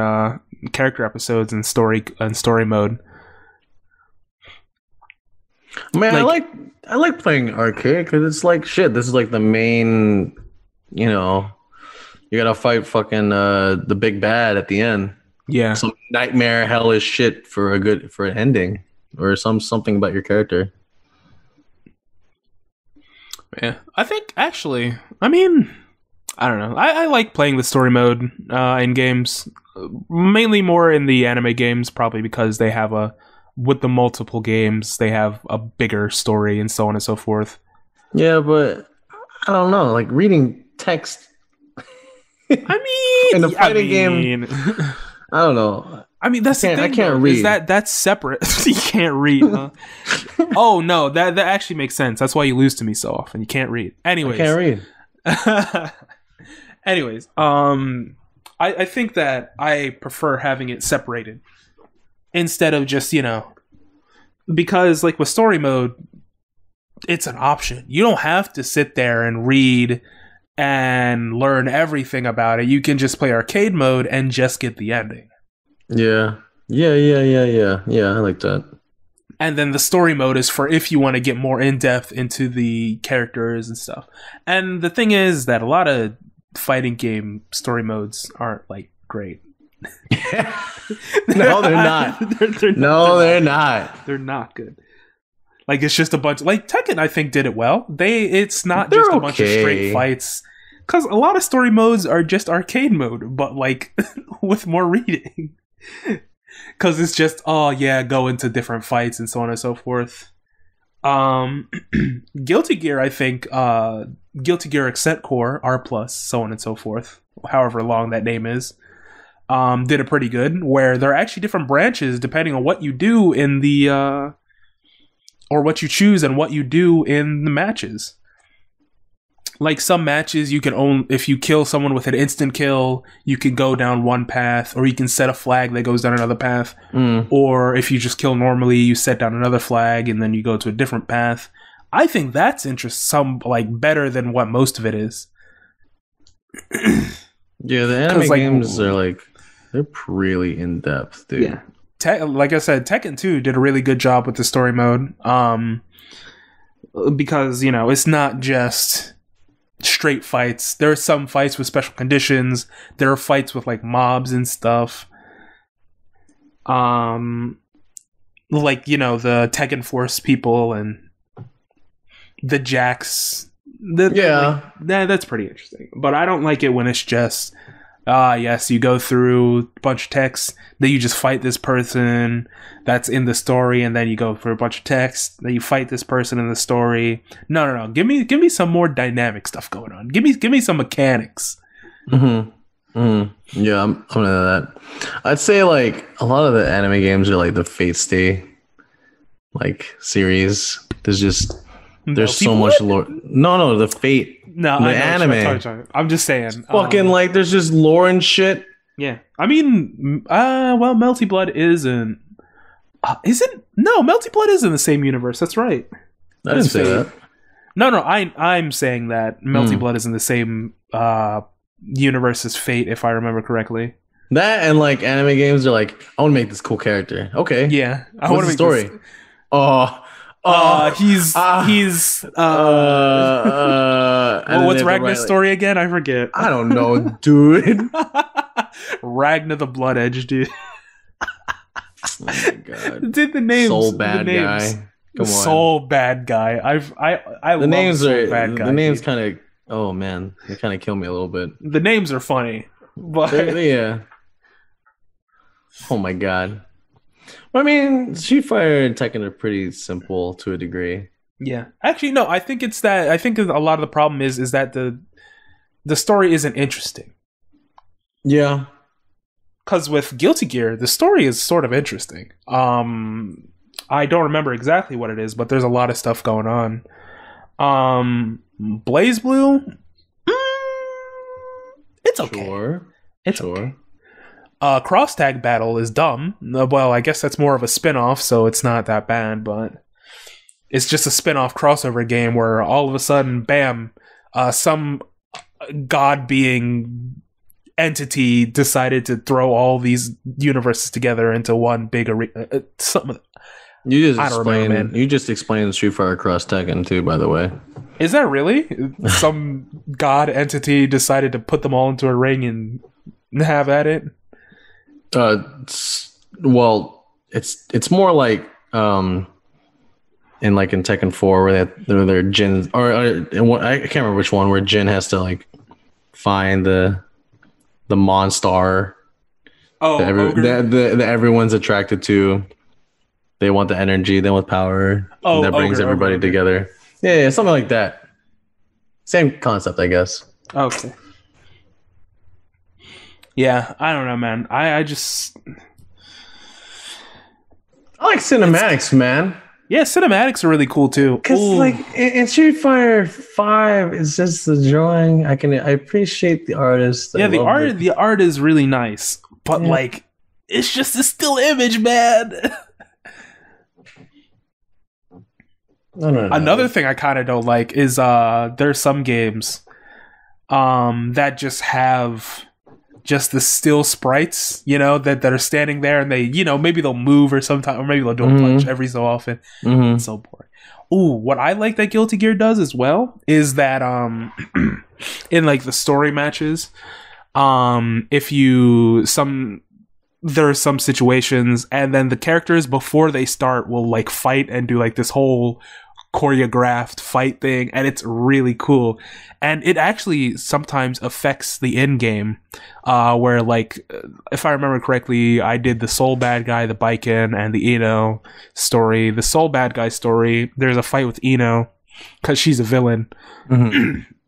character episodes and story mode. Man, I like playing arcade because it's like shit. This is like the main, you gotta fight fucking the big bad at the end. Yeah, some nightmare hellish shit for an ending or something about your character. Yeah, I think actually, I mean, I don't know. I like playing the story mode in games, mainly more in the anime games, probably because they have with the multiple games, they have a bigger story and so on and so forth. Yeah, but I don't know. Like reading text. I mean, in a fighting game, I don't know. I mean, that's the thing. I can't read. That's separate. You can't read. Huh? Oh no, that actually makes sense. That's why you lose to me so often. You can't read. Anyways, I can't read. Anyways, I think that I prefer having it separated instead of just, because like with story mode, it's an option. You don't have to sit there and read and learn everything about it. You can just play arcade mode and just get the ending. Yeah. I like that. And then the story mode is for if you want to get more in depth into the characters and stuff. And the thing is that a lot of fighting game story modes aren't like great. No, they're not. They're not. They're not good. Like it's just a bunch. Like Tekken, I think did it well. It's not just a bunch of straight fights. Because a lot of story modes are just arcade mode, but like with more reading. Because it's just go into different fights and so on and so forth. Guilty Gear, I think, Guilty Gear Accent Core R+, so on and so forth, however long that name is, did it pretty good. Where there are actually different branches depending on what you do in the or what you choose and what you do in the matches. Like some matches, you can if you kill someone with an instant kill, you can go down one path, or you can set a flag that goes down another path. Or if you just kill normally, you set down another flag and then you go to a different path. I think that's better than what most of it is. Yeah, the anime games are they're really in depth, dude. Yeah. Like I said, Tekken 2 did a really good job with the story mode. Because, it's not just straight fights. There are some fights with special conditions. There are fights with mobs and stuff. The Tekken Force people and the Jacks. That's pretty interesting. But I don't like it when it's just yes, you go through a bunch of text, then you just fight this person that's in the story, and then you go for a bunch of text, then you fight this person in the story. No. Give me some more dynamic stuff going on. Give me some mechanics. Yeah, I'm into that. I'd say a lot of the anime games are the Fate Stay series. There's so much lore. No, the Fate. No, the anime. I'm just saying. Fucking there's just lore and shit. Yeah, I mean, Melty Blood isn't. No, Melty Blood is in the same universe. That's right. I didn't say that. No, I'm saying that Melty Blood is in the same universe as Fate, if I remember correctly. That and anime games are I want to make this cool character. Okay. Yeah, I want to make story. This... what's Ragnar's story again? I forget. I don't know, dude. Ragnar the Blood Edge, dude. Oh my god. Dude, the names. Soul bad guy. Come on. Soul bad guy. I the names love are bad guy, the names kind of. Oh man, they kind of kill me a little bit. The names are funny, but yeah. Oh my god. I mean, Street Fighter and Tekken are pretty simple to a degree. Yeah. Actually, no, I think it's that. I think a lot of the problem is that the story isn't interesting. Yeah. Because with Guilty Gear, the story is sort of interesting. I don't remember exactly what it is, but there's a lot of stuff going on. Blaze Blue? It's okay. Sure. It's okay. Cross Tag Battle is dumb. Well, I guess that's more of a spin-off, so it's not that bad, but it's just a spin-off crossover game where all of a sudden, bam, some god being entity decided to throw all these universes together into one big arena. You just explained Street Fighter Cross Tekken too, by the way. Is that really? Some god entity decided to put them all into a ring and have at it? Well, it's more like in Tekken 4 where they're Jin or I can't remember which one, where Jin has to like find the Monstar that everyone's attracted to. They want the energy, they want power, and that brings everybody together. Yeah, something like that. Same concept, I guess. Okay. Yeah, I don't know, man. I like cinematics, man. Yeah, cinematics are really cool too. Because in Street Fighter 5, it's just the drawing. I appreciate the artist. The art is really nice, but it's just a still image, man. No. Another thing I kind of don't like is there's some games that just have just the still sprites, that are standing there, and they, maybe they'll move or sometime, or maybe they'll do a punch every so often. It's so boring. Ooh, what I like that Guilty Gear does as well is that in the story matches, there are some situations, and then the characters before they start will fight and do this whole choreographed fight thing, and it's really cool. And it actually sometimes affects the end game, where if I remember correctly, I did the Soul Bad Guy, the Baiken, and the Ino story. The Soul Bad Guy story, there's a fight with Ino because she's a villain.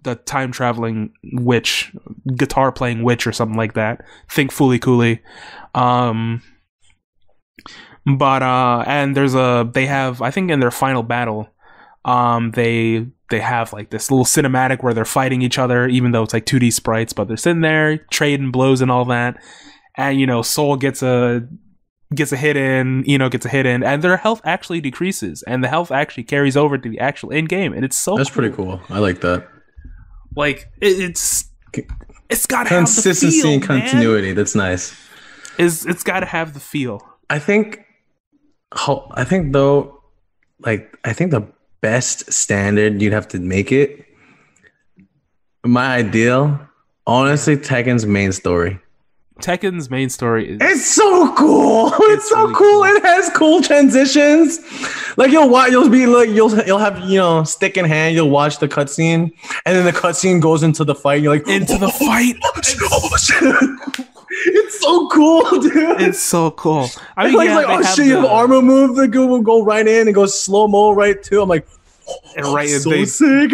The time traveling witch, guitar playing witch or something like that. Think Fooly Cooly. And they have, I think in their final battle, they have this little cinematic where they're fighting each other, even though it's 2D sprites, but they're sitting there trading blows and all that. And Soul gets a hit in, gets a hit in, and their health actually decreases, and the health actually carries over to the actual end game, and it's that's pretty cool. I like that. It's got to have the consistency feel, and continuity. Man. That's nice. It's got to have the feel. I think though, I think the best standard you'd have to make it. My ideal, honestly, Tekken's main story. Tekken's main story is... It's so cool. It's so really cool. It has cool transitions. You'll have, stick in hand, you'll watch the cutscene, and then the cutscene goes into the fight. You're into the fight. It's so cool, dude. It's so cool. I mean, you have armor move that will go right in and go slow-mo right too. I'm like, so sick.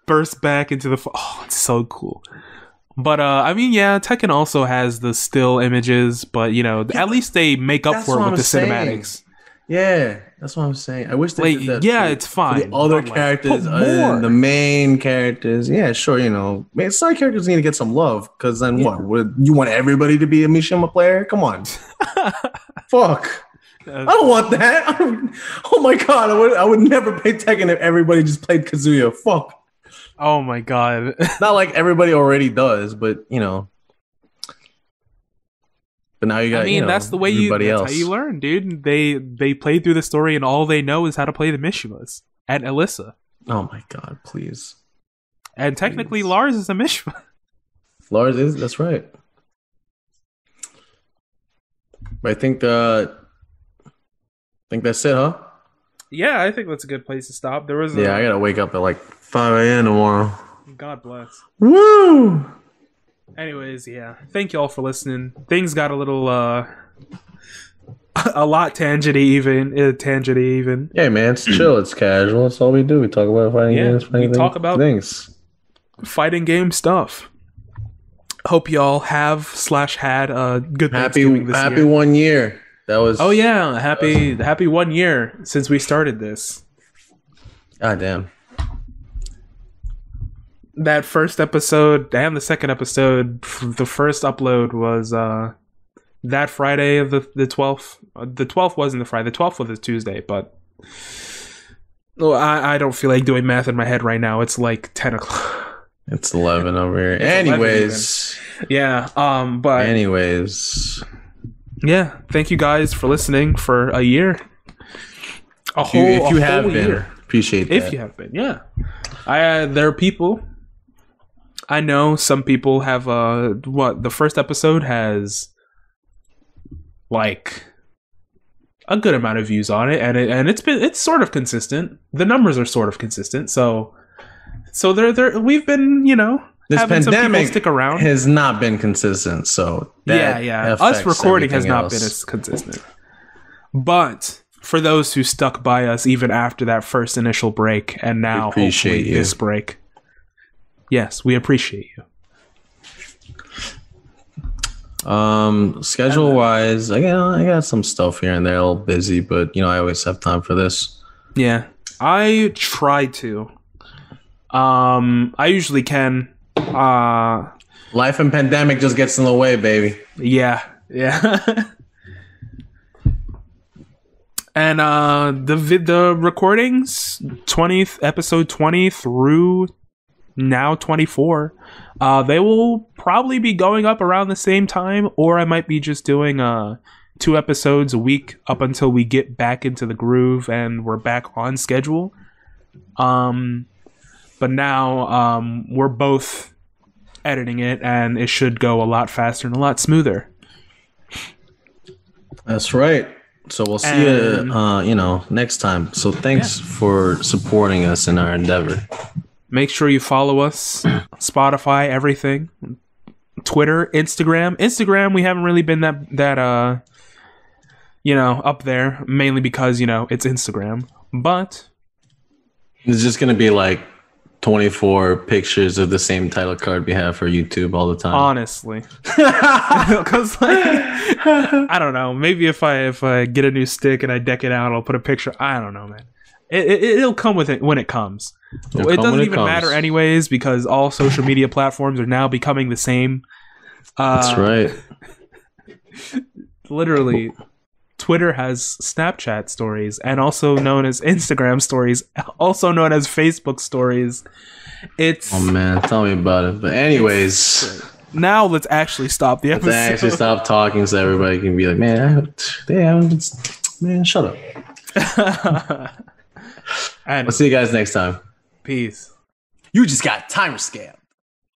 Burst back into the... Oh, it's so cool. But, Tekken also has the still images, but, at least they make up for it with the cinematics. Yeah, that's what I'm saying. I wish they did that. Yeah, it's fine. For the other characters, the main characters. Yeah, sure, side characters need to get some love, because then what? You want everybody to be a Mishima player? Come on. Fuck. I don't want that. Oh my god, I would never play Tekken if everybody just played Kazuya. Fuck. Oh my god. Not like everybody already does, but But now you got. That's the way that's how you learn, dude. They play through the story, and all they know is how to play the Mishimas and Alyssa. Oh my god, please. And technically, Lars is a Mishima. Lars is. That's right. But I think that's it, huh? Yeah, I think that's a good place to stop. There was. I gotta wake up at 5 a.m. tomorrow. God bless. Woo! Anyways, yeah. Thank y'all for listening. Things got a little, a lot tangenty even. Yeah, man, it's chill. It's casual. That's all we do. We talk about fighting games. We talk about things. Fighting game stuff. Hope y'all have/had a good Thanksgiving this year. Happy 1 year. That was. Oh yeah, happy 1 year since we started this. God damn. That first episode and the second episode, the first upload was that Friday of the 12th. The 12th wasn't the Friday. The 12th was a Tuesday, but Well, I don't feel like doing math in my head right now. It's like 10 o'clock. It's 11 over here. Anyways. Yeah. But. Anyways. Yeah. Thank you guys for listening for a year. If you have been, appreciate that. If you have been, yeah. There are people. I know some people have the first episode has like a good amount of views on it, and it's sort of consistent. The numbers are sort of consistent, so we've been, this having some pandemic people stick around. Has not been consistent, so yeah. Us recording has not been as consistent. But for those who stuck by us even after that first initial break, and now hopefully this break, yes, we appreciate you. Schedule wise, I got some stuff here and there, a little busy, but I always have time for this. Yeah, I try to. I usually can. Life and pandemic just gets in the way, baby. Yeah. And the recordings, episode 20 through now 24, they will probably be going up around the same time, or I might be just doing 2 episodes a week up until we get back into the groove and we're back on schedule. But now we're both editing it, and it should go a lot faster and a lot smoother. That's right. So we'll see you, next time. So thanks for supporting us in our endeavor. Make sure you follow us, Spotify, everything, Twitter, Instagram. Instagram, we haven't really been that up there, mainly because it's Instagram. But it's just gonna be like 24 pictures of the same title card we have for YouTube all the time. Honestly, because I don't know. Maybe if I get a new stick and I deck it out, I'll put a picture. I don't know, man. It'll come with it when it comes. It doesn't even matter anyways, because all social media platforms are now becoming the same. That's right. Literally, Twitter has Snapchat stories, and also known as Instagram stories, also known as Facebook stories. Oh man, tell me about it. But anyways, now let's actually stop the episode. Let's actually stop talking so everybody can be like, man, shut up. And we'll see you guys next time. Peace. You just got timer scale.